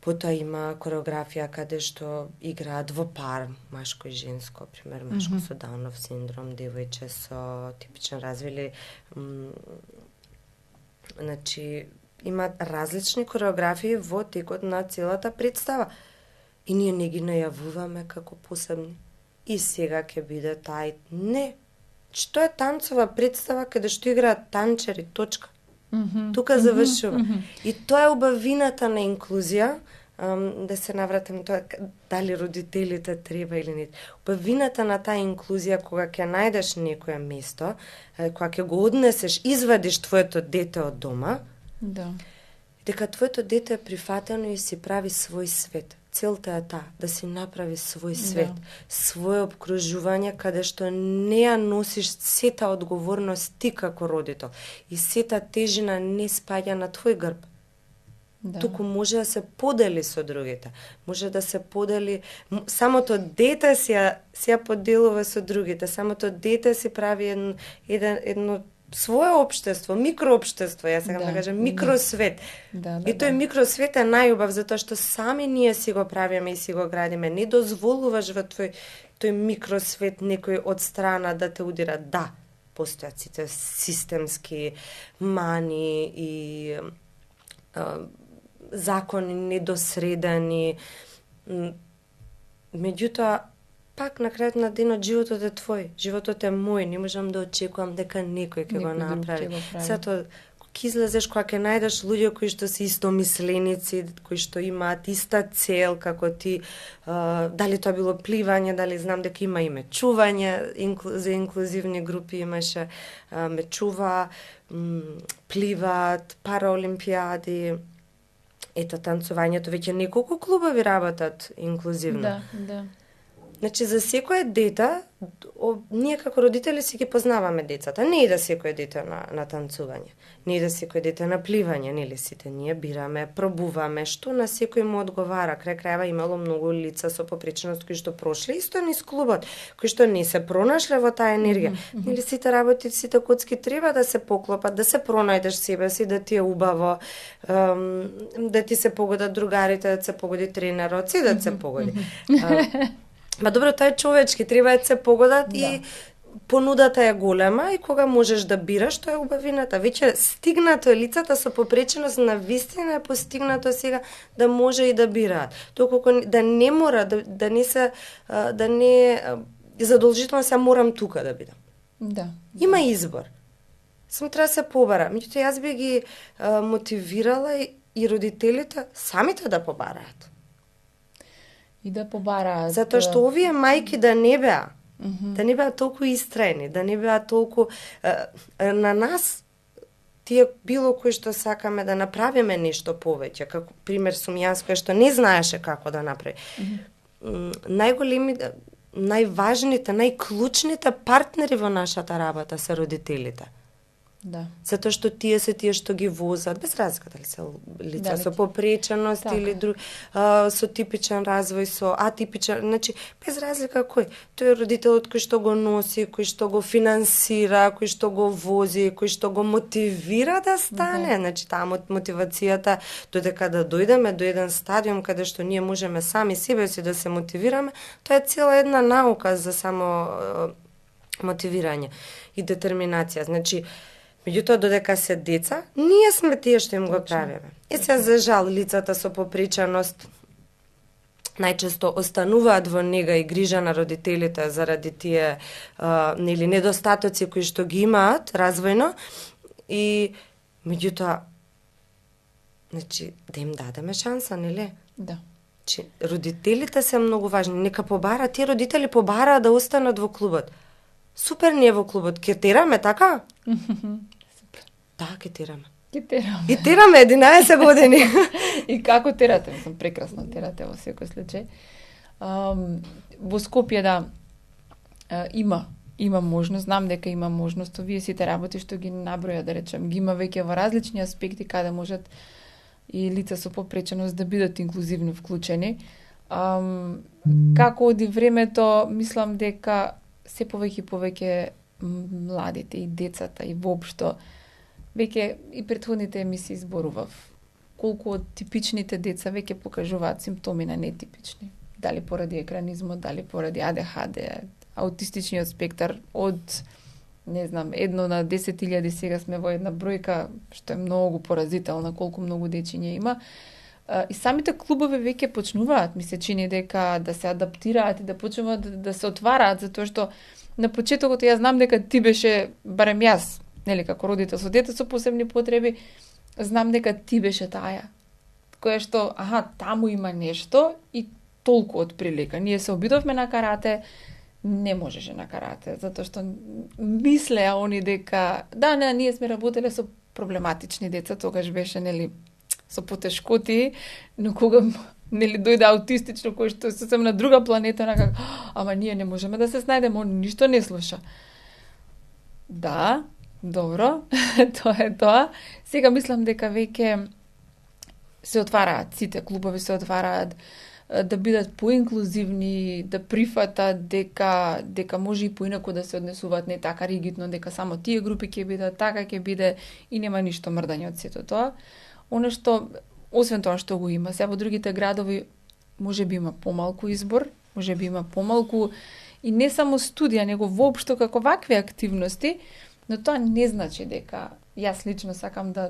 Потоа има кореографија каде што играат во пар, машко и женско, пример машко со Даунов синдром, девојче со типичен развој или значи има различни кореографии во текот на целата представа и ние не ги најавуваме како посебни. И сега ќе биде тај не. Што е танцова представа каде што играат танчери, точка. Тука завршува. И тоа е убавината на инклузија, да се навратам тоа дали родителите треба или не. Убавината на таа инклузија кога ќе најдеш некое место, кога ќе го однесеш, извадиш твоето дете од дома, дека твоето дете е прифатено и си прави свој свет. Целта е таа, да си направи свој свет, своје обкружување каде што не ја носиш сета одговорност ти како родител и сета тежина не спаѓа на твој грб. Туку може да се подели со другите. Може да се подели, самото дете си ја поделува со другите, самото дете си прави едно свое општество, микроопштество, јас сакам да кажам, микросвет. И тој микросвет е најубав, затоа што сами ние си го правиме и си го градиме. Не дозволуваш во тој микросвет некој од страна да те удира. Да, постојат сите системски мани и закони недосредени. Меѓутоа, пак на крајот на денот животот е твој, животот е мој, не можам да очекувам дека некој ќе го направи. Сето ќе излезеш кога ќе најдеш луѓе кои што се истомисленици, кои што имаат иста цел како ти, дали тоа било пливање, дали знам дека има и мечување, за инклузивни групи имаше мечува, пливаат, параолимпијади. Ето танцувањето, веќе неколку клубови работат инклузивно. Да. Значи, за секое дете, ние како родители си ги познаваме децата. Не иде секое дете на танцување, не иде секое дете на пливање, нели сите ние бираме, пробуваме, што на секој му одговара. Крај крајва имало многу лица со попреченост кои што прошли исто низ клубот, кои што не се пронашле во таа енергија. Нели сите работи, сите коцки треба да се поклопат, да се пронајдеш себе си, да ти е убаво, да ти се погодат другарите, да се погоди тренерот, си да се погоди. Ма добро, тоа е човечки, треба да се погодат и понудата е голема и кога можеш да бираш, тоа е убавината. Веќе стигнато е лицата со попреченост, на вистина е постигнато сега да може и да бираат. Толку да не мора, да не е задолжително се морам тука да бидам. Има избор. Само треба да се побара. Меѓутоа јас би ги мотивирала и родителите самите да побараат. И да побараат. Затоа што овие мајки да не беа, да не беа толку истраени, да не беа толку на нас, тие било кои што сакаме да направиме нешто повеќе, како пример сум јас кој што не знаеше како да направи. Најважните, најклучните партнери во нашата работа се родителите. Затоа што тие се тие што ги возат, без разлика дали се лица со попреченост или со типичен развој, со атипичен, значи без разлика кој. Тој е родителот кој што го носи, кој што го финансира, кој што го вози, кој што го мотивира да стане. Значи таа мотивацијата, додека да дојдеме до еден стадиум каде што ние можеме сами себе си да се мотивираме, тоа е цела една наука за само мотивирање и детерминација. Значи, меѓутоа, додека се деца, ние сме тие што им го правиме. И се за жал, лицата со попреченост најчесто остануваат во нега и грижа на родителите заради тие недостатоци кои што ги имаат развојно и меѓутоа, значи, да им дадеме шанса, нели? Да. Значи, родителите се многу важни. Нека побараат, тие родители побараат да останат во клубот. Супер не е во клубот. Ке тераме, така? Да, ке тераме. И тераме 11 години. И како терате? Мислам, прекрасно терате во секој случај. Во Скопје, има можност, знам дека има можност, овие сите работи што ги наброја, да речем, ги има веќе во различни аспекти каде можат и лица со попреченост да бидат инклузивно вклучени. Како оди времето, мислам дека се повеќе и повеќе младите и децата и воопшто, веќе и претходните емисии зборував, колку од типичните деца веќе покажуваат симптоми на нетипични. Дали поради екранизмот, дали поради АДХД, аутистичниот спектар, од не знам, 1 на 10.000, сега сме во една бројка што е многу поразителна, колку многу дечиња има. И самите клубови веќе почнуваат, ми се чини дека да се адаптираат и да почнуваат да се отвараат, затоа што на почетокот ја знам дека ти беше, барем јас, нели, како родител со дете со посебни потреби, знам дека ти беше таа, која што, таму има нешто и толку од прилика. Ние се обидовме на карате, не можеше на карате, затоа што мислеа они дека, не, ние сме работеле со проблематични деца, тогаш беше, нели, со потешкоти, но кога нели дојде аутистично, кој што е сосем на друга планета, накак, ама ние не можеме да се снајдеме, он ништо не слуша. Да, добро, тоа е тоа. Сега мислам дека веќе се отвараат, сите клубови се отвараат, да бидат поинклузивни, да прифатат дека може и поинаку да се однесуваат, не така ригидно, дека само тие групи ќе бидат, така ќе биде и нема ништо мрдање од сето тоа. Оно што, освен тоа што го има, сега во другите градови може би има помалку избор, може би има помалку и не само студија, него воопшто како вакви активности, но тоа не значи дека јас лично сакам да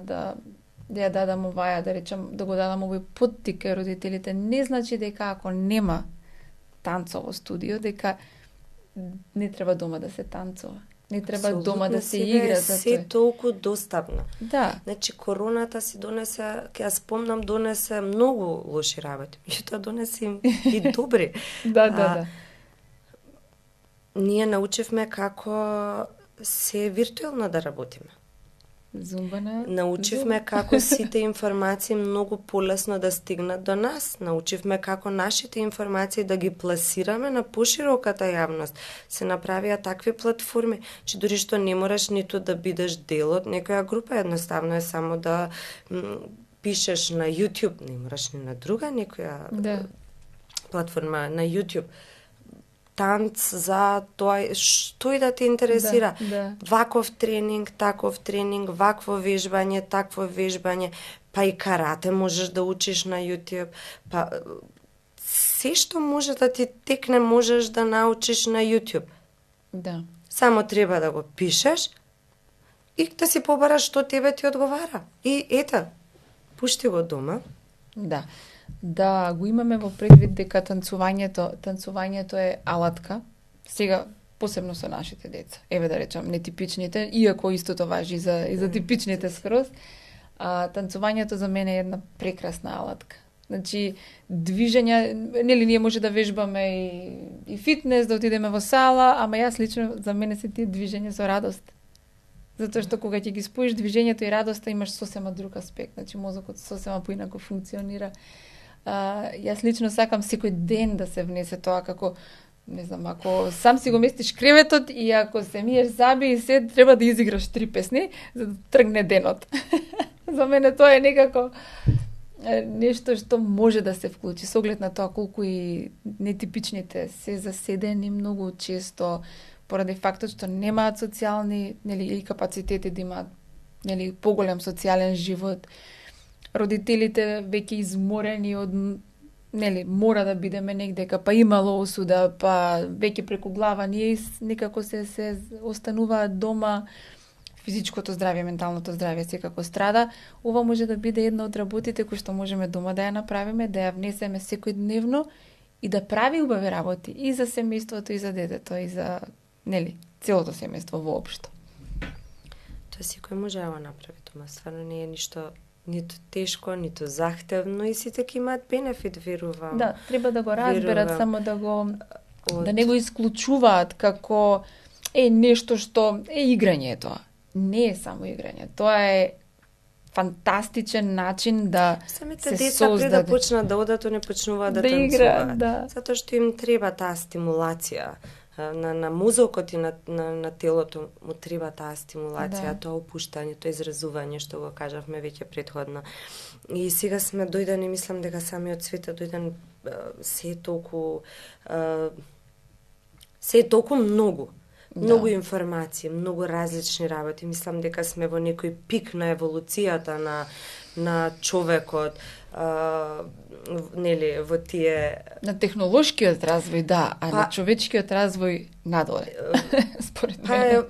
ја дадам оваја, да речам, да го дадам овој поттик кај родителите, не значи дека ако нема танцово студио, дека не треба дома да се танцува. Не треба дома да се игра. Се толку достапно. Да. Значи, короната си донесе, ја спомнам, донесе многу лоши работи. Меѓутоа донесе и добри. Да. Ние научивме како се виртуелно да работиме. Научивме како сите информации многу полесно да стигнат до нас. Научивме како нашите информации да ги пласираме на пошироката јавност. Се направија такви платформи, че дури што не мораш ниту да бидеш дел од некоја група, едноставно е само да пишеш на YouTube, не мораш ни на друга некоја платформа на YouTube. Танц за тоа, што и да те интересира. Ваков тренинг, таков тренинг, вакво вежбање, такво вежбање, па и карате можеш да учиш на YouTube, па се што може да ти текне можеш да научиш на YouTube. Да. Само треба да го пишеш и да си побараш што тебе ти одговара. И ета, пушти го дома. Да, го имаме во предвид дека танцувањето е алатка. Сега посебно со нашите деца. Еве да речам нетипичните, иако истото важи и за типичните скроз. Танцувањето за мене е една прекрасна алатка. Значи движење, нели ние може да вежбаме и фитнес, да отидеме во сала, ама јас лично за мене се тие движење со радост. Затоа што кога ќе ги споиш движењето и радоста, имаш сосема друг аспект. Значи мозокот сосема поинаку функционира. Јас лично сакам секој ден да се внесе тоа, како, не знам, ако сам си го местиш креветот и ако се миеш заби и се, треба да изиграш 3 песни за да тргне денот. За мене тоа е некако нешто што може да се вклучи, со оглед на тоа колку и нетипичните се заседени многу често поради фактот што немаат социјални, нели, или капацитети да имаат, нели, поголем социјален живот. Родителите веќе изморени од, нели, мора да бидеме негдека, па имало осуда, па веќе преку глава, ние некако се остануваат дома, физичкото здравје, менталното здравје секако страда. Ова може да биде една од работите кои што можеме дома да ја направиме, да ја внесеме секојдневно и да прави убави работи и за семејството, и за детето, и за, нели, целото семејство воопшто. Тоа секој може да го направи дома, стварно не е ништо ниту тешко, ниту захтевно и сите ќе имаат бенефит, верувам. Да, треба да го разберат, само да не го исклучуваат како нешто што е играње тоа. Не е само играње, тоа е фантастичен начин да самите деца пред да почнат да одат, не почнуваат да танцуваат. Затоа што им треба таа стимулација. На мозокот и на телото му треба таа стимулација, тоа опуштање, тоа изразување, што го кажавме веќе претходно. И сега сме дојдени, мислам дека самиот свет е дојден се толку многу. Многу информации, многу различни работи. Мислам дека сме во некој пик на еволуцијата на човекот, нели, во тие... На технолошкиот развој, да, а на човечкиот развој надоле, според мене.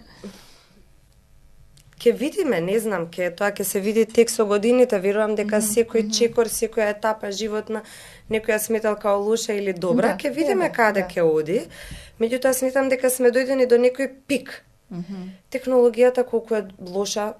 Ке видиме, не знам, тоа ќе се види тек со годините, верувам дека секој чекор, секоја етапа животна, некоја сметал као лоша или добра, ќе видиме каде ќе оди. Меѓутоа сметам дека сме дојдени до некој пик. Технологијата колку е лоша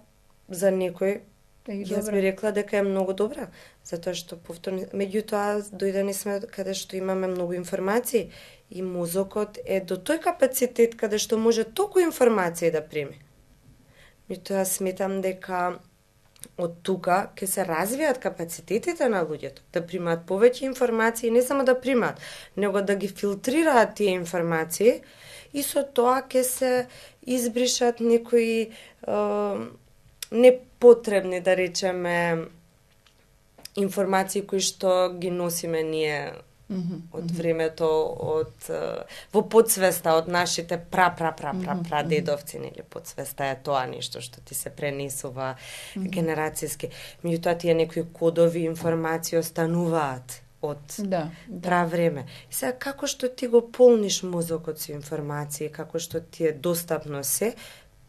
за некој, јас би рекла дека е многу добра, затоа што повторно, меѓутоа дојдени сме каде што имаме многу информации и мозокот е до тој капацитет каде што може толку информации да прими. Меѓутоа сметам дека од тука ќе се развијат капацитетите на луѓето да примаат повеќе информации, не само да примаат, него да ги филтрираат тие информации и со тоа ќе се избришат некои непотребни, да речеме, информации кои што ги носиме ние од времето, во подсвеста од нашите прадедовци, нели, подсвеста е тоа нешто што ти се пренесува генерацијски. Меѓутоа тие некои кодови информации остануваат од време. И сега како што ти го полниш мозокот со информации, како што ти е достапно се,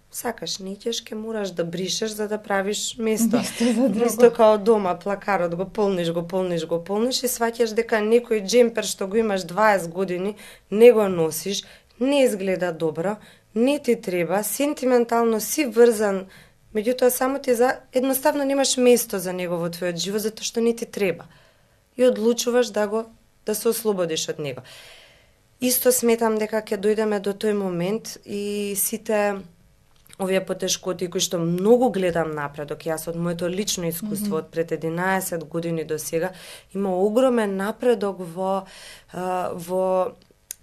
сакаш, неќеш, ке мораш да бришеш за да правиш место. Место као дома, плакарот го полниш и сваќаш дека некој джемпер што го имаш 20 години, не го носиш, не изгледа добро, не ти треба, сентиментално си врзан, меѓутоа само ти едноставно немаш место за него во твојот живот затоа што не ти треба. И одлучуваш да се ослободиш од него. Исто сметам дека ќе дојдеме до тој момент и сите овие потешкоти кои што многу гледам напредок, јас од моето лично искуство од пред 11 години до сега, има огромен напредок во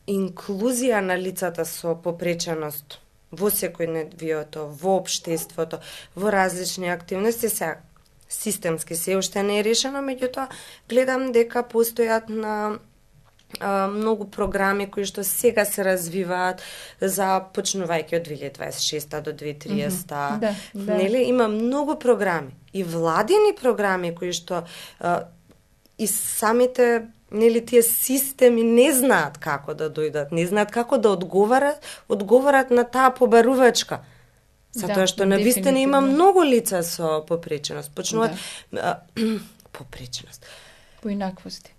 инклузија на лицата со попреченост во секојдневието, во општеството, во различни активности. Сега системски се уште не е решено, меѓутоа гледам дека постојат на многу програми кои што сега се развиваат за почнувајќи од 2026 до 2030. Нели, има многу програми и владини програми кои што и самите, нели, тие системи не знаат како да дојдат, не знаат како да одговарат на таа побарувачка. Затоа што навистина има многу лица со попреченост. Почнуваат попреченост. Поинаквости.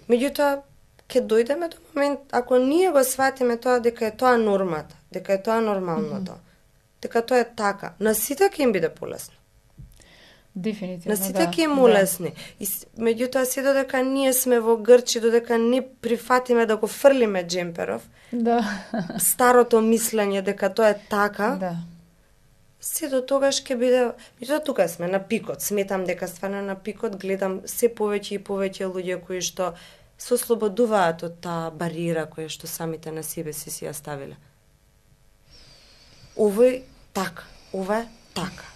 Меѓутоа, ќе дојдеме до момент, ако ние го сватиме тоа дека е тоа нормата, дека е тоа нормалното, дека тоа е така, на сите ќе им биде полесно. Дефинитивно, на сите ќе им улесни. И меѓутоа, се додека ние сме во грчи, додека не прифатиме да го фрлиме джемперов, старото мислење дека тоа е така, се до тогаш ќе биде... И тука сме на пикот. Сметам дека стварно на пикот гледам се повеќе и повеќе луѓе кои што се ослободуваат од таа бариера која што самите на себе си ја ставиле. Ова е така.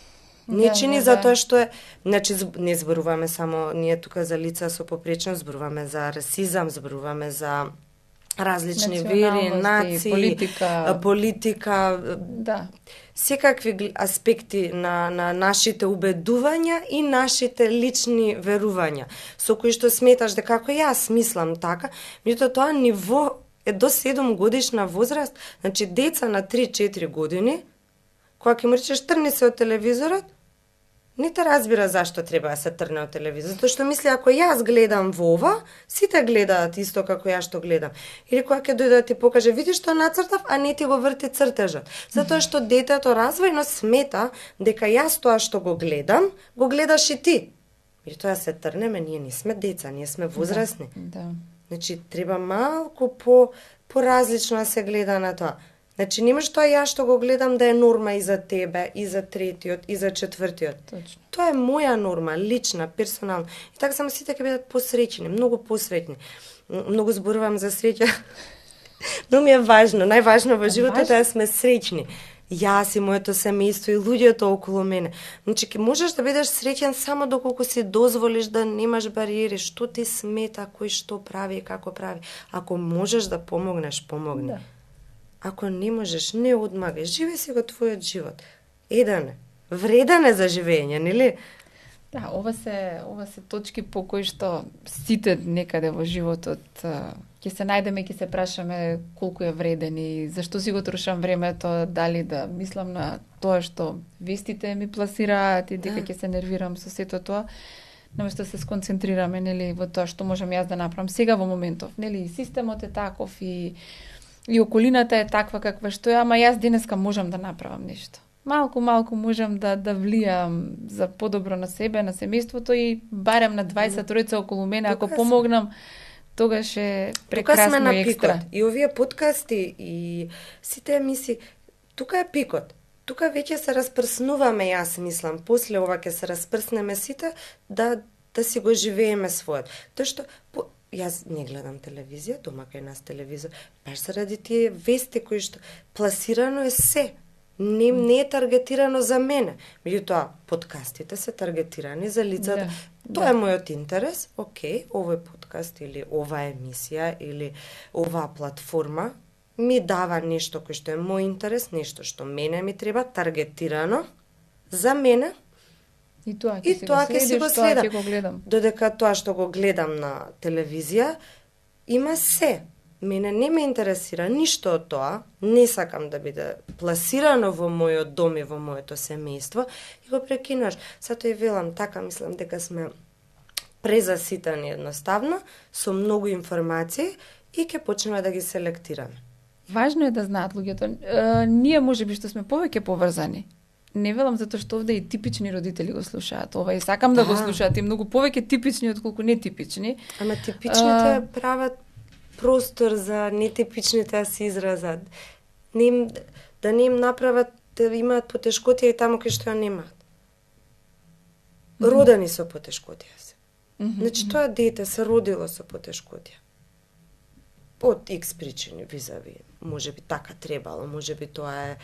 Не чини затоа што е... Значи, не зборуваме само ние тука за лица со попреченост, зборуваме за расизам, зборуваме за различни вери, нации, политика, секакви аспекти на нашите убедувања и нашите лични верувања, со кои што сметаш дека како јас мислам така, меѓутоа тоа ниво е до 7 годишна возраст, значи деца на 3-4 години, кога ќе му речеш трни се од телевизорот, не те разбира зашто треба да се трне од телевизор, затоа што мисли ако јас гледам во ова, сите гледаат исто како јас што гледам. Или кога ќе дојде да ти покаже, видиш што нацртав, а не ти го врти цртежот. Затоа што детето развојно смета дека јас тоа што го гледам, го гледаш и ти. И тоа се трнеме, ние не сме деца, ние сме возрастни. Значи треба малку поразлично да се гледа на тоа. Значи, немаш тоа јас што го гледам да е норма и за тебе, и за третиот, и за четвртиот. Точно. Тоа е моја норма, лична, персонална. И така само сите ќе бидат посреќени, многу посреќни. Многу зборувам за среќа. Но ми е важно, најважно во животот е да сме среќни. Јас и моето семејство и луѓето околу мене. Значи, ќе можеш да бидеш среќен само доколку си дозволиш да немаш бариери, што ти смета, кој што прави и како прави. Ако можеш да помогнеш, помогни. Ако не можеш, не одмагаш, живеј си го твојот живот. Еден е. Вреден е за живење, нели? Да, ова се точки по кои што сите некаде во животот ќе се најдеме, ќе се прашаме колку е вреден и зашто си го трошам времето, дали да мислам на тоа што вестите ми пласираат и дека ќе се нервирам со сето тоа, наместо да се сконцентрираме, нели, во тоа што можам јас да направам сега во моментов, нели, и системот е таков и околината е таква каква што е, ама јас денеска можам да направам нешто. Малку можам да влијам за подобро на себе, на семејството и барем на 20 тројца околу мене, ако помогнам, тогаш е прекрасно и екстра. Пикот. И овие подкасти и сите емисии, тука е пикот. Тука веќе се распрснуваме, јас мислам, после ова ќе се распрснеме сите да си го живееме својот. Тоа што јас не гледам телевизија, дома кај нас телевизор, баш заради тие вести кои што пласирано е се. Не е таргетирано за мене. Меѓутоа, подкастите се таргетирани за лицата. Тоа е мојот интерес. Океј, овој подкаст или оваа емисија или оваа платформа ми дава нешто кој што е мој интерес, нешто што мене ми треба таргетирано за мене. И тоа ќе си го следам. Додека тоа што го гледам на телевизија има се. Мене не ме интересира ништо од тоа, не сакам да биде пласирано во мојот дом и во моето семејство и го прекинуваш. Сато и велам, така мислам дека сме презаситани едноставно, со многу информации и ќе почнеме да ги селектираме. Важно е да знаат луѓето. Ние можеби што сме повеќе поврзани. Не велам затоа што овде и типични родители го слушаат. Ова и сакам да го слушаат и многу повеќе типични отколку нетипични. Ама типичните прават простор за нетипичните да се изразат. Да не им направат да имаат потешкотија и таму кај што ја немаат. Родени со потешкотија се. Значи тоа дете се родило со потешкотија. Од X причини визави. Може би така требало, може би тоа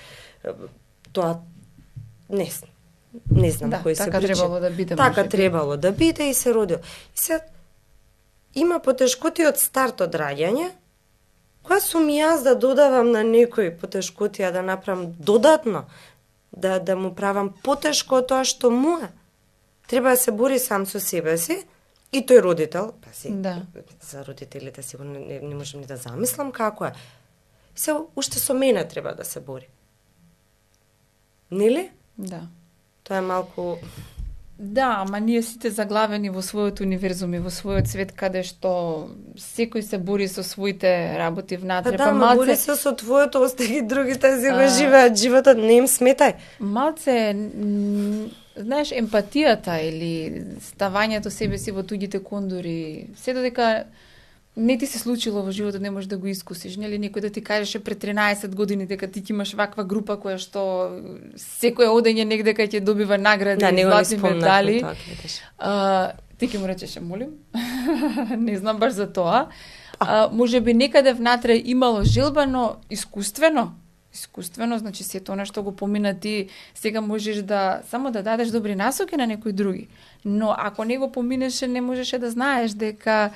не знам кои се така причини. требало да биде. Така требало да биде и се родил. И се има потешкотија од стартот раѓање, која сум јас да додавам на некој потешкотија, да направам додатно, да му правам потешко од тоа што му е. Треба да се бори сам со себе си, и тој родител, за родителите си не можам ни да замислам како е. Се уште со мене треба да се бори. Нели? Да. Тоа е малку... Да, ама ние сите заглавени во својот универзум и во својот свет каде што секој се бори со своите работи внатре. Малце... бори се со твоето, остаги другите си го живеат животот, не им сметај. Малце, знаеш, емпатијата или ставањето себе си во туѓите кондури, се додека не ти се случило во животот, не можеш да го искусиш, нели некој да ти кажеше пред 13 години дека ти имаш ваква група која што секој одење негде кај ќе добива награди и златни медали. Ти ќе му речеше, молим? Не знам баш за тоа. Може би некаде внатре имало желба, но искуствено, значи се тоа што го помина ти, сега можеш да само да дадеш добри насоки на некои други. Но ако не го поминеше, не можеше да знаеш дека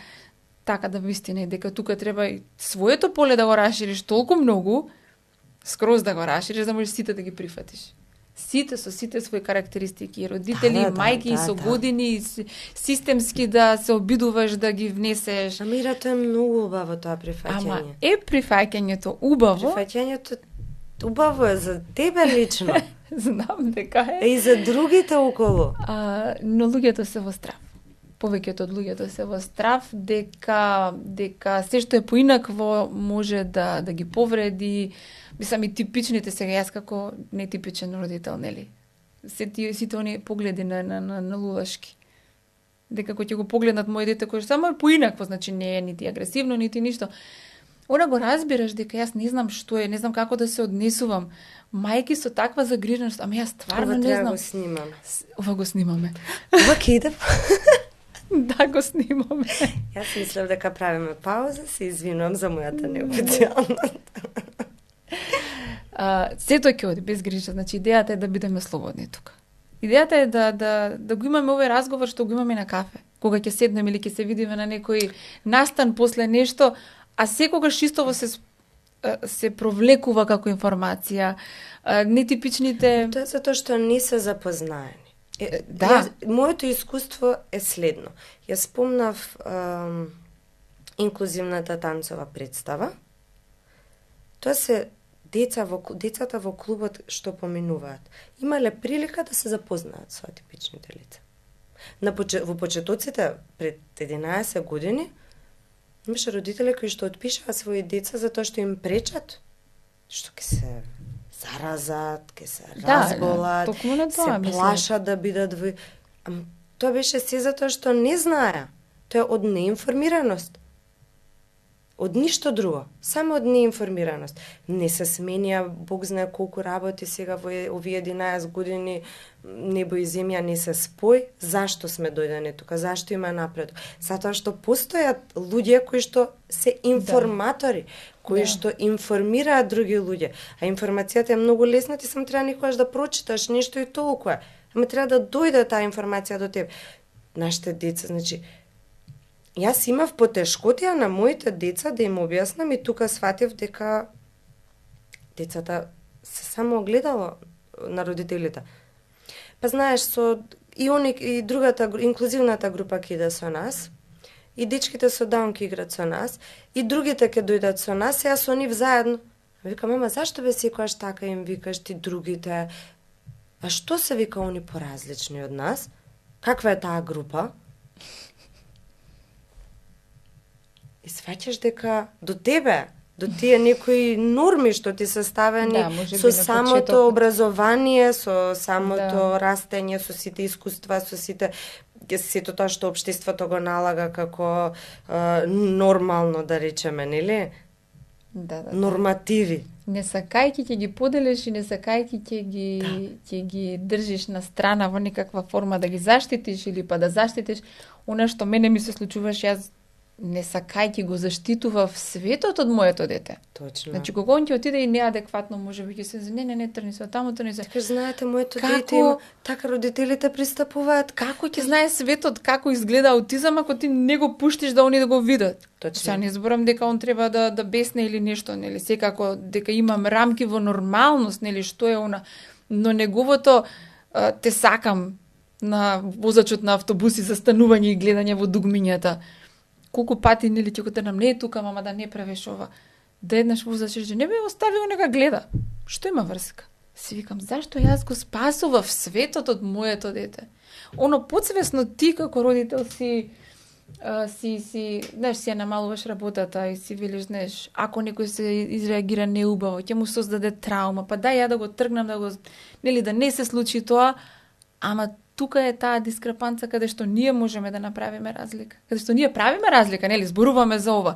така да вистина и дека тука треба и своето поле да го расшириш толку многу, скроз да го расшириш, да можеш сите да ги прифатиш. Сите со сите своји карактеристики, родители, мајки, со години, системски да се обидуваш да ги внесеш. Ама тоа е многу убаво тоа прифаќање. Ама е прифаќањето убаво. Прифаќањето убаво е за тебе лично. Знам дека е. И за другите околу. Но луѓето се во страв. Повеќето од луѓето се во страв дека се што е поинакво може да ги повреди. Мислам и типичните сега, јас како нетипичен родител, нели? Сите оние погледи на лулашки. Дека кој ќе го погледнат мој дете кој само е поинакво, значи не е нити агресивно, нити ништо. Ора го разбираш дека јас не знам што е, не знам како да се однесувам. Мајки со таква загриженост, ама јас стварно не знам. Ова го снимаме. Ова ќе иде. Да, го снимаме. Јас мислев дека правиме пауза, се извинувам за мојата неофицијалност. Сето ќе оди без грижа, значи идејата е да бидеме слободни тука. Идејата е да го имаме овој разговор што го имаме на кафе, кога ќе седнеме или ќе се видиме на некој настан после нешто, а секогаш истово се се провлекува како информација, нетипичните... Тоа е затоа што не се запознаени. Да. Моето искуство е следно. Ја спомнав инклузивната танцова представа. Тоа се децата во клубот што поминуваат. Имале прилика да се запознаат со атипичните лица. Во почетоците пред 11 години имаше родители кои што отпишаа своји деца затоа што им пречат, што ќе се заразат, ќе се разболат, се плашат да бидат тоа беше се затоа што не знаеа. Тоа е од неинформираност. Од ништо друго, само од неинформираност. Не се сменија, Бог знае колку работи сега во овие 11 години, небо и земја не се спој. Зашто сме дојдени тука? Зашто има напред? Затоа што постојат луѓе кои што се информатори, кои што информираат други луѓе. А информацијата е многу лесна, ти само треба некогаш да прочиташ нешто и толку е. Ама треба да дојде таа информација до тебе. Нашите деца, значи, јас имав потешкотија на моите деца да им објаснам и тука сватив дека децата се само огледало на родителите. Па знаеш, и другата инклузивната група ќе иде со нас, и дечките со даун ќе играат со нас, и другите ќе дојдат со нас, и јас со нив заедно. Викам, мама, зашто бе секојаш така им викаш ти другите? А што се вика они поразлични од нас? Каква е таа група? И сваќаш дека до тебе, до тие некои норми што ти се ставени со самото образование, со самото растење, со сите искуства, со сето тоа што општеството го налага како нормално, да речеме, нели? Нормативи. Не сакајќи ќе ги поделиш и не сакајќи ќе ги држиш на страна во некаква форма да ги заштитиш или па да заштитиш она што мене ми се случуваш, јас не сакајќи го заштитував светот од моето дете. Точно. Значи кога он ќе отиде и неадекватно можеби ќе се не трни се таму, трни се. Така знаете моето дете има, така родителите пристапуваат. Како ќе знае светот како изгледа аутизам ако ти не го пуштиш да они да го видат? Точно. Сега не зборам дека он треба да бесне или нешто, нели, секако дека имам рамки во нормалност, нели, што е она, но неговото те сакам на возачот на автобуси за станување и гледање во дугмињата. Колку пати, нели, ќе го тернам, не е тука, мама, да не правиш ова. Да еднаш возачеш, не бе оставил нека гледа. Што има врска? Си викам, зашто јас го спасував светот од моето дете? Оно подсвесно ти како родител знаеш, си ја намалуваш работата и си велиш, знаеш, ако некој се изреагира неубаво, ќе му создаде травма, па дај ја да го тргнам, нели, да не се случи тоа, ама тука е таа дискрепанца каде што ние можеме да направиме разлика. Каде што ние правиме разлика, нели, зборуваме за ова.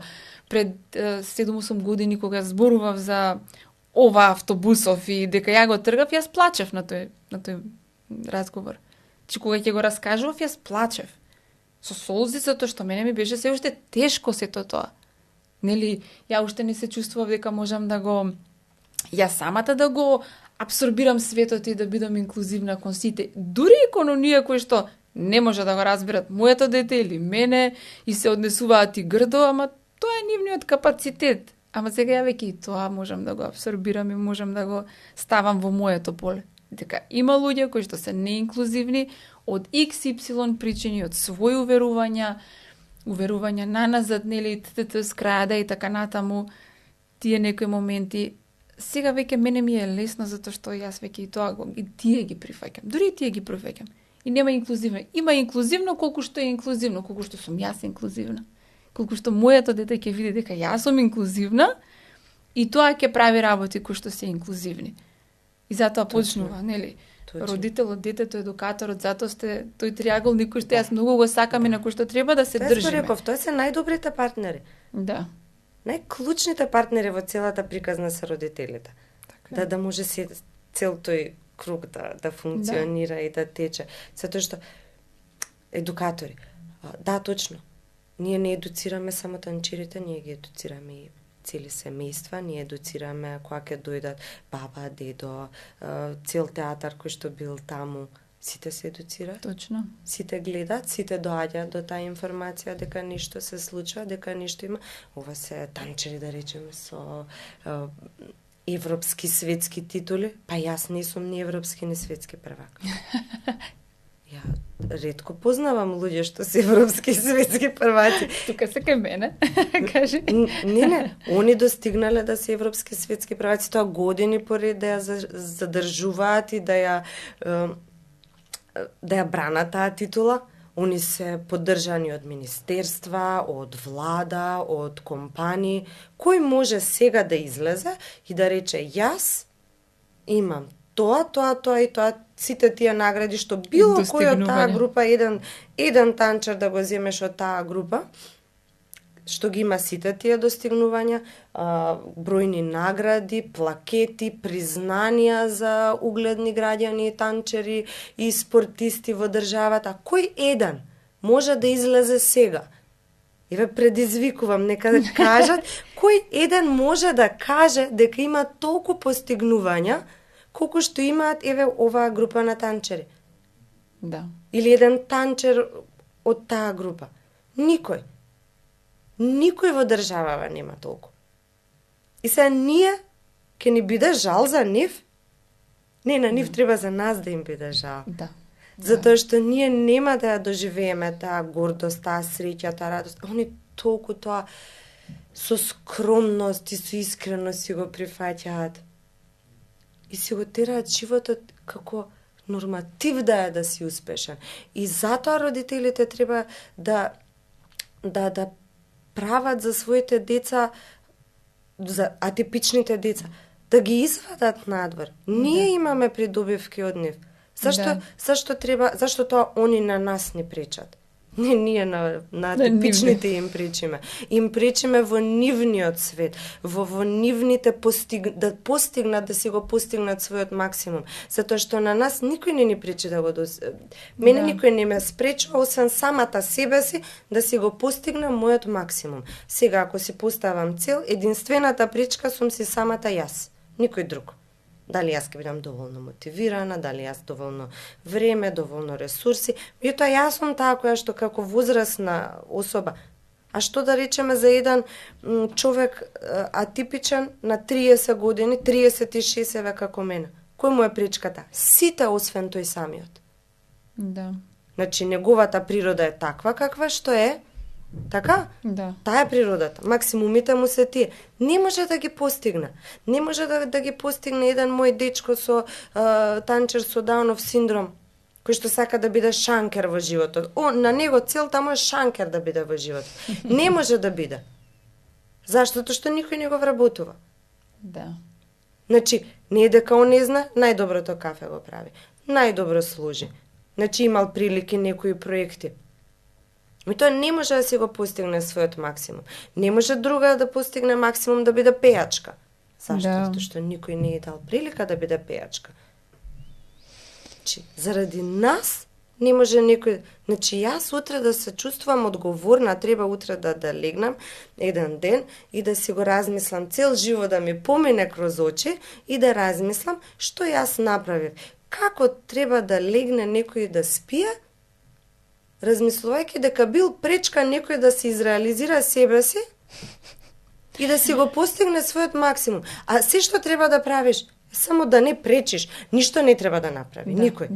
Пред 7-8 години кога зборував за ова автобусов и дека ја го тргав, јас плачев на тој разговор. Че кога ќе го раскажував, јас плачев. Со солзи, затоа што мене ми беше се уште тешко сето тоа. Нели, ја уште не се чувствував дека можам да го ја самата да го абсорбирам светот и да бидам инклузивна кон сите, дури и кон оние кои што не може да го разберат моето дете или мене и се однесуваат и грдо, ама тоа е нивниот капацитет. Ама сега ја веќе и тоа можам да го абсорбирам и можам да го ставам во моето поле. Дека има луѓе кои што се неинклузивни од XY причини, од своји уверувања наназад, нели, скрајада и така натаму, тие некои моменти. Сега веќе мене ми е лесно затоа што јас веќе и тоа и тие ги прифаќам. Дури и тие ги прифаќам. И нема инклузивно. Има инклузивно колку што е инклузивно, колку што сум јас инклузивна. Колку што моето дете ќе види дека јас сум инклузивна и тоа ќе прави работи кои што се инклузивни. И затоа почнува, нели? Родителот, детето, едукаторот, затоа сте тој триаголник кој што јас многу го сакам и на кој што треба да се држиме. Тоа се најдобрите партнери. Да. Најклучните партнери во целата приказна се родителите. Така. Да може цел тој круг да функционира и да тече. Затоа што едукатори. Да, точно. Ние не едуцираме само танчирите, ние ги едуцираме и цели семејства, ние едуцираме кога ќе дојдат баба, дедо, цел театар кој што бил таму. Сите се едуцираат, Точно. сите гледаат, сите доаѓаат до таа информација дека нешто се случува, дека нешто има. Ова се танчери, да речеме, со европски, светски титули, па јас не сум ни европски, ни светски првак. Ја ретко познавам луѓе што се европски, светски прваци. Тука се кај мене, кажи. Не, они достигнале да се европски, светски прваци, тоа години поред да ја задржуваат и да ја бранат таа титула. Они се поддржани од министерства, од влада, од компании. Кој може сега да излезе и да рече јас имам тоа и тоа, сите тие награди што било кој од таа група, еден танчар да го земеш од таа група, што ги има сите тие достигнувања, бројни награди, плакети, признанија за угледни граѓани и танчери и спортисти во државата. Кој еден може да излезе сега? И ве предизвикувам, нека да кажат, кој еден може да каже дека има толку постигнувања колку што имаат еве оваа група на танчери? Да. Или еден танчер од таа група? Никој. Никој во државава нема толку. И сега ние ќе ни биде жал за нив? Не, на нив треба за нас да им биде жал. Да. Затоа што ние нема да ја доживееме таа гордост, таа среќа, таа радост. Они толку тоа со скромност и со искреност си го прифаќаат. И си го тераат животот како норматив да си успешен. И затоа родителите треба да прават за своите деца, за атипичните деца, да ги извадат надвор. Ние имаме придобивки од нив. Зашто тоа они на нас не пречат? Не, ние на атипичните им пречиме. Им пречиме во нивниот свет, во нивните да постигнат, да си го постигнат својот максимум. Затоа што на нас никој не ни пречи да го Мене никој не ме спречува, освен самата себе си, да си го постигнам мојот максимум. Сега, ако си поставам цел, единствената пречка сум си самата јас. Никој друг. Дали јас ќе бидам доволно мотивирана, дали јас доволно време, доволно ресурси. Меѓутоа јас сум таа која што како возрастна особа. А што да речеме за еден човек атипичен на 30 години, 36 еве како мене? Кој му е пречката? Сите освен тој самиот. Да. Значи неговата природа е таква каква што е. Така? Да. Таа е природата. Максимумите му се тие. Не може да ги постигне. Не може да ги постигне еден мој дечко со танчер со Даунов синдром, кој што сака да биде шанкер во животот. На него целта му е шанкер да биде во животот. Не може да биде. Заштото што никој не го вработува. Да. Значи, не е дека он не зна, најдоброто кафе го прави. Најдобро служи. Значи, имал прилики некои проекти. И тоа не може да си го постигне својот максимум. Не може друга да постигне максимум да биде пејачка. Зашто? Да. Затоа што никој не е дал прилика да биде пејачка. Значи, заради нас не може некој... Значи, јас утре да се чувствувам одговорна, треба утре да легнам еден ден и да си го размислам цел живот да ми помине кроз очи и да размислам што јас направив. Како треба да легне некој да спие, размислувајќи дека бил пречка некој да се изреализира себе си и да си го постигне својот максимум. А се што треба да правиш, само да не пречиш, ништо не треба да направи, никој.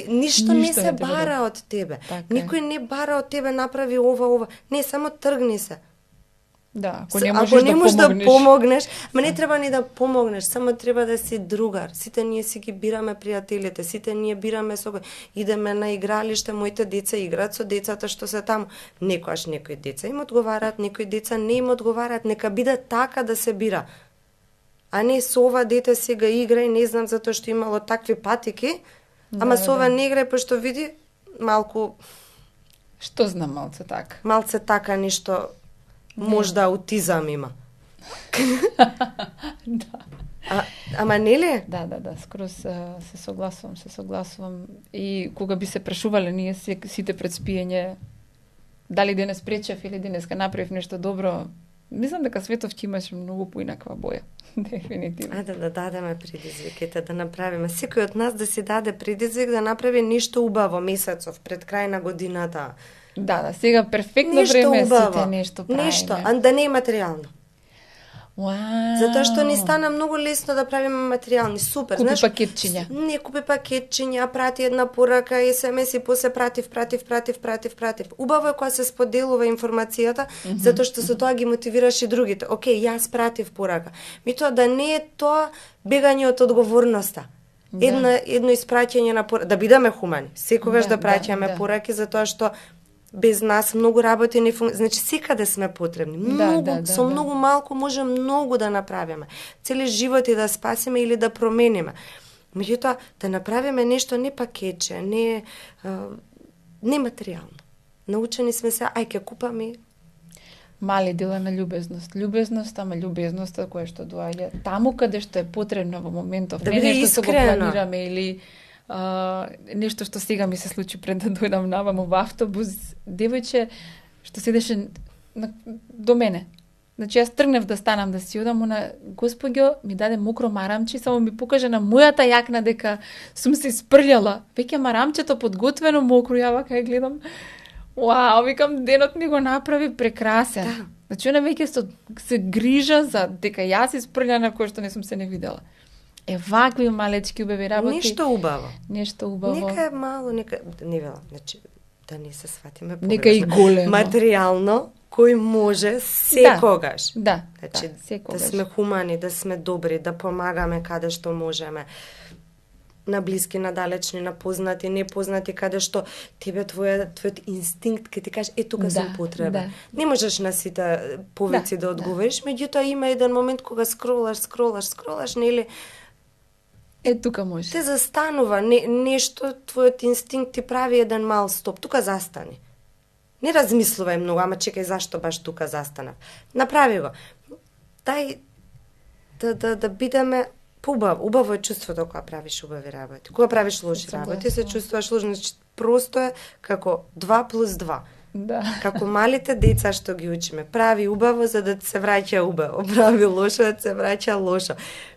Ништо не се бара од тебе. Никој не бара од тебе направи ова. Не, само тргни се. Да, ако не можеш да помогнеш, не треба ни да помогнеш, само треба да си другар. Сите ние си ги бираме пријателите, сите ние бираме со кој. Идеме на игралиште, моите деца играат со децата што се таму. Некојаш некои деца им одговараат, некои деца не им одговараат, нека биде така да се бира. А не со ова дете сега игра и не знам затоа што имало такви патики, ама со ова не играј пошто види малку... Што знам малце така? Малце така нешто... Можда аутизам има. Да. Ама не ли? Да, скроз се согласувам. И кога би се прашувале ние сите пред спиење, дали денес пречев или денеска направив нешто добро, Мислам дека светов ќе имаше многу поинаква боја. Дефинитивно. Ајде да дадеме предизвиките, да направиме. Секој од нас да си даде предизвик да направи нешто убаво месецов пред крај на годината. Да, сега перфектно Нешто време убаво. сите нешто правиме. Нешто, а да не е материјално. Вау. Затоа што ни стана многу лесно да правиме материјални. Супер, Купи знаеш. пакетчиња. Не купи пакетчиња, прати една порака, SMS и после пратив. Убаво е кога се споделува информацијата, затоа што со тоа ги мотивираш и другите. Океј, јас пратив порака. Митоа да не е тоа бегање од одговорноста. Да. Едно испраќање на порака, да бидеме хумани. Секогаш да праќаме да. пораки затоа што без нас многу работи не значи секаде сме потребни. Со многу малку може многу да направиме. Цели животи да спасиме или да промениме. Меѓутоа да направиме нешто не пакетче, не материјално. Научени сме се, ќе купаме мали дела на љубезност. Љубезност, ама љубезноста која што доаѓа таму каде што е потребно во моментов. Да не биде нешто што го искрена. планираме или нешто што сега ми се случи пред да дојдам наваму во автобус, девојче што седеше до мене. Значи јас тргнав да станам да си одам, она господјо ми даде мокро марамче, само ми покаже на мојата јакна дека сум се испрљала. Веќе марамчето подготвено мокро, ја вака ја гледам. Вау, викам, денот ми го направи прекрасен. Да. Значи, она веќе се грижа за дека јас испрљана кој што не сум се не видела. Вакви малечки убави работи. Нешто убаво. Нека е мало, нека не велам, значи да не се сватиме погрешно. Нека и големо. Материјално кој може секогаш. Да, значи секогаш. Да сме хумани, да сме добри, да помагаме каде што можеме. На блиски, на далечни, на познати, непознати, каде што тебе твојот инстинкт ке ти каже тука сум потребен. Да. Не можеш на сите повици да одговориш, меѓутоа има еден момент кога скролаш, нели тука може. Те застанува нешто, твојот инстинкт ти прави еден мал стоп, тука застани. Не размислувај многу, ама чекај зашто баш тука застанав. Направи го. Дај да бидеме убаво е чувството кога правиш убави работи. Кога правиш лоши работи, се чувствуваш лошо, значи просто е како 2+2. Да. Како малите деца што ги учиме. Прави убаво за да се враќа убаво. Прави лошо да се враќа лошо.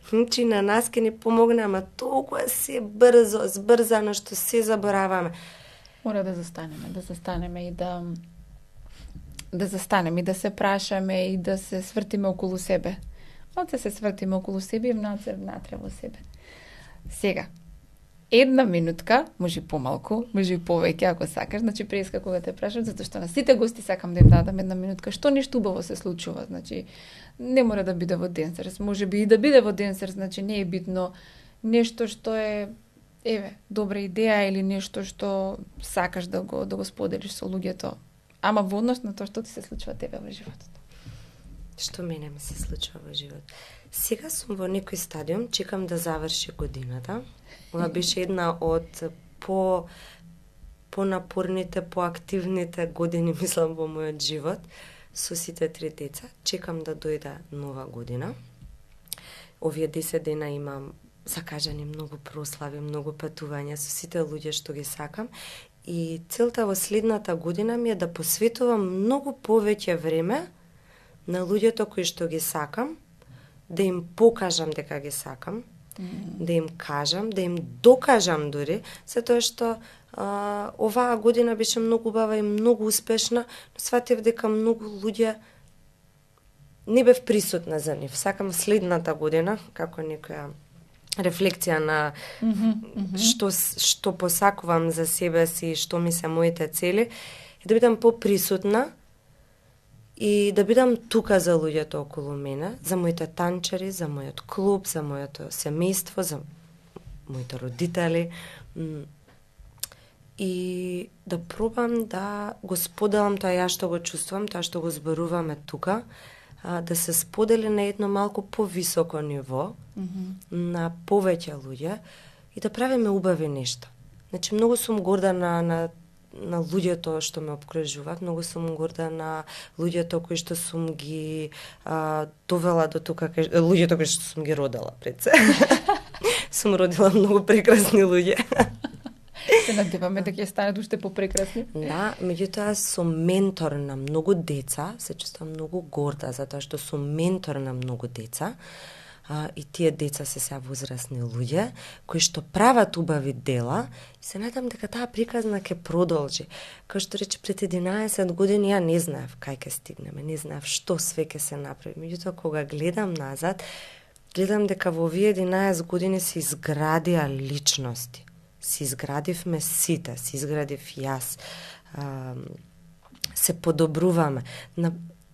Значи на нас ке ни помогне, ама толкова се брзо, збрзано што се забораваме. Мора да застанеме и да застанеме и да се прашаме и да се свртиме околу себе. Малце се свртиме околу себе и внатре во себе. Сега, една минутка, може и помалку, може и повеќе ако сакаш, значи преска кога те прашам, затоа што на сите гости сакам да им дадам една минутка, што нешто убаво се случува, значи не мора да биде во денсерс, може би и да биде во денсерс, значи не е битно нешто што е добра идеја или нешто што сакаш да го споделиш со луѓето, ама во однос на тоа што ти се случува тебе во животот. Што мене ми се случува во живот. Сега сум во некој стадиум, чекам да заврши годината. Ова беше една од понапорните, поактивните години, мислам, во мојот живот, со сите 3 деца. Чекам да дојде нова година. Овие 10 дена имам закажани многу прослави, многу патувања со сите луѓе што ги сакам. И целта во следната година ми е да посветувам многу повеќе време на луѓето кои што ги сакам, да им покажам дека ги сакам, да им кажам, да им докажам дури, затоа што оваа година беше многу убава и многу успешна, но сватев дека многу луѓе не бев присутна за нив. Сакам следната година, како некоја рефлексија на што посакувам за себе си, што ми се моите цели, и да бидам поприсутна и да бидам тука за луѓето околу мене, за моите танчари, за мојот клуб, за моето семејство, за моите родители, и да пробам да го споделам тоа ја што го чувствувам, тоа што го зборуваме тука, да се сподели на едно малку повисоко ниво, на повеќе луѓе и да правиме убави нешта. Значи, многу сум горда на луѓето што ме обкружуваат, многу сум горда на луѓето кои што сум ги довела до тука, луѓето кои што сум ги родила пред се. Сум родила многу прекрасни луѓе. Се надеваме дека ќе станат уште попрекрасни. Да, меѓутоа сум ментор на многу деца, се чувствам многу горда затоа што сум ментор на многу деца. И тие деца се сега возрастни луѓе кои што прават убави дела и се надам дека таа приказна ќе продолжи. Као што рече, пред 11 години ја не знаев кај ќе стигнеме, не знаев што све ќе се направи. Меѓутоа кога гледам назад, гледам дека во овие 11 години се изградија личности. Се изградивме сите, се изградив јас. Се подобруваме.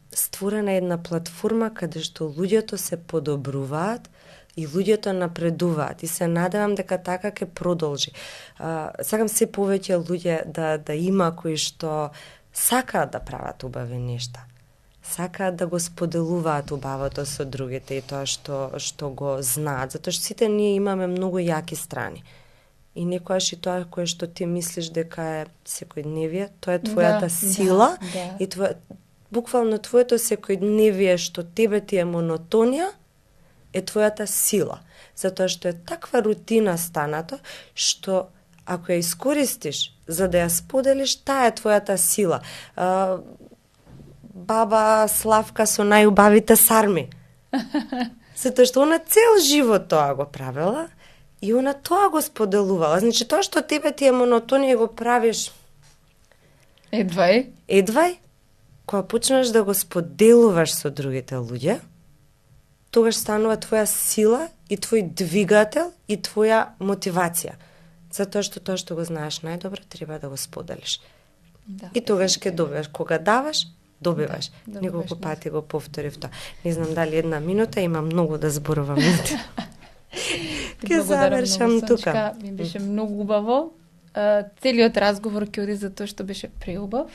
Створена една платформа каде што луѓето се подобруваат и луѓето напредуваат и се надевам дека така ќе продолжи. Сакам се повеќе луѓе да има кои што сакаат да прават убави нешта. Сакаат да го споделуваат убавото со другите и тоа што го знаат, затоа што сите ние имаме многу јаки страни. И некојаш и тоа кое што ти мислиш дека е секојдневие, тоа е твојата сила и буквално твоето секојдневие што тебе ти е монотонија, е твојата сила. Затоа што е таква рутина станато, што ако ја искористиш за да ја споделиш, таа е твојата сила. Баба Славка со најубавите сарми. Затоа што она цел живот тоа го правела и она тоа го споделувала. Значи тоа што тебе ти е монотонија го правиш едвај, кога почнеш да го споделуваш со другите луѓе, тогаш станува твоја сила и твој двигател и твоја мотивација. Затоа што тоа што го знаеш најдобро треба да го споделиш. Да, и тогаш ќе добиваш. Кога даваш, добиваш. Да, неколку пати го повторив тоа. Не знам дали 1 минута, има многу да зборувам. Ќе завршам тука. Ми беше многу убаво. Целиот разговор ќе оди за тоа што беше преубав.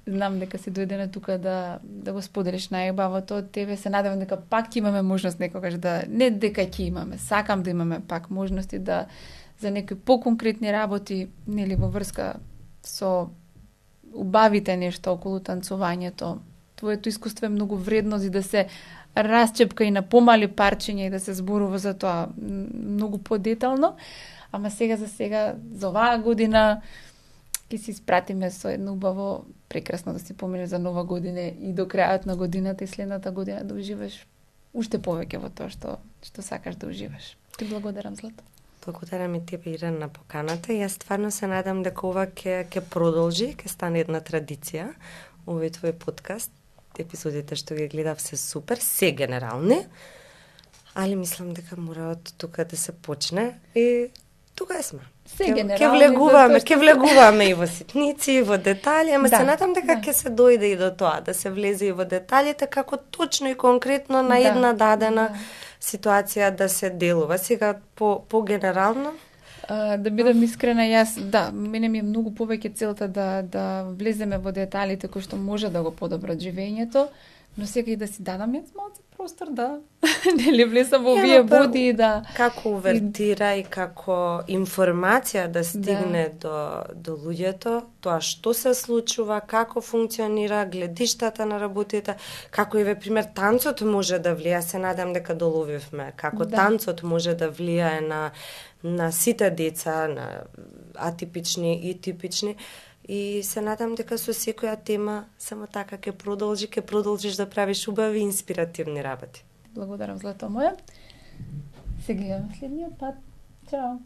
Знам дека си дојдена тука да го споделиш најубавото од тебе. Се надевам дека пак ќе имаме можност некогаш не дека ќе имаме, сакам да имаме пак можности за некои поконкретни работи, нели во врска со убавите нешто околу танцувањето. Твоето искуство е многу вредно за да се расчепка и на помали парчиња и да се зборува за тоа многу подетално. Ама за оваа година ќе си испратиме со едно убаво, прекрасно да си поминеш за нова година и до крајот на годината и следната година да уживаш уште повеќе во тоа што сакаш да уживаш. Ти благодарам, Злато. Благодарам и тебе, Ирен, на поканата. Јас стварно се надам дека ова ќе продолжи, ќе стане една традиција. Овој твој подкаст, епизодите што ги гледав се супер, се генерални, али мислам дека мора од тука да се почне и тука сме. Ќе влегуваме и во ситници, и во детали, ама се надам дека ќе се дојде и до тоа, да се влезе и во деталите, како точно и конкретно на една дадена ситуација да се делува. Сега по генерално да бидам искрена, јас мене ми е многу повеќе целта да влеземе во деталите кои што може да го подобрат живењето, но сега и да си дадам јас малку простор да не влезам во овие води и како увертира и како информација да стигне до луѓето, тоа што се случува, како функционира гледиштата на работите, како и пример танцот може да влијае, се надам дека доловивме, како танцот може да влијае на сите деца, на атипични и типични. И се надам дека со секоја тема само така ќе продолжиш да правиш убави и инспиративни работи. Благодарам, Злато моја. Се гледаме следниот пат. Чао.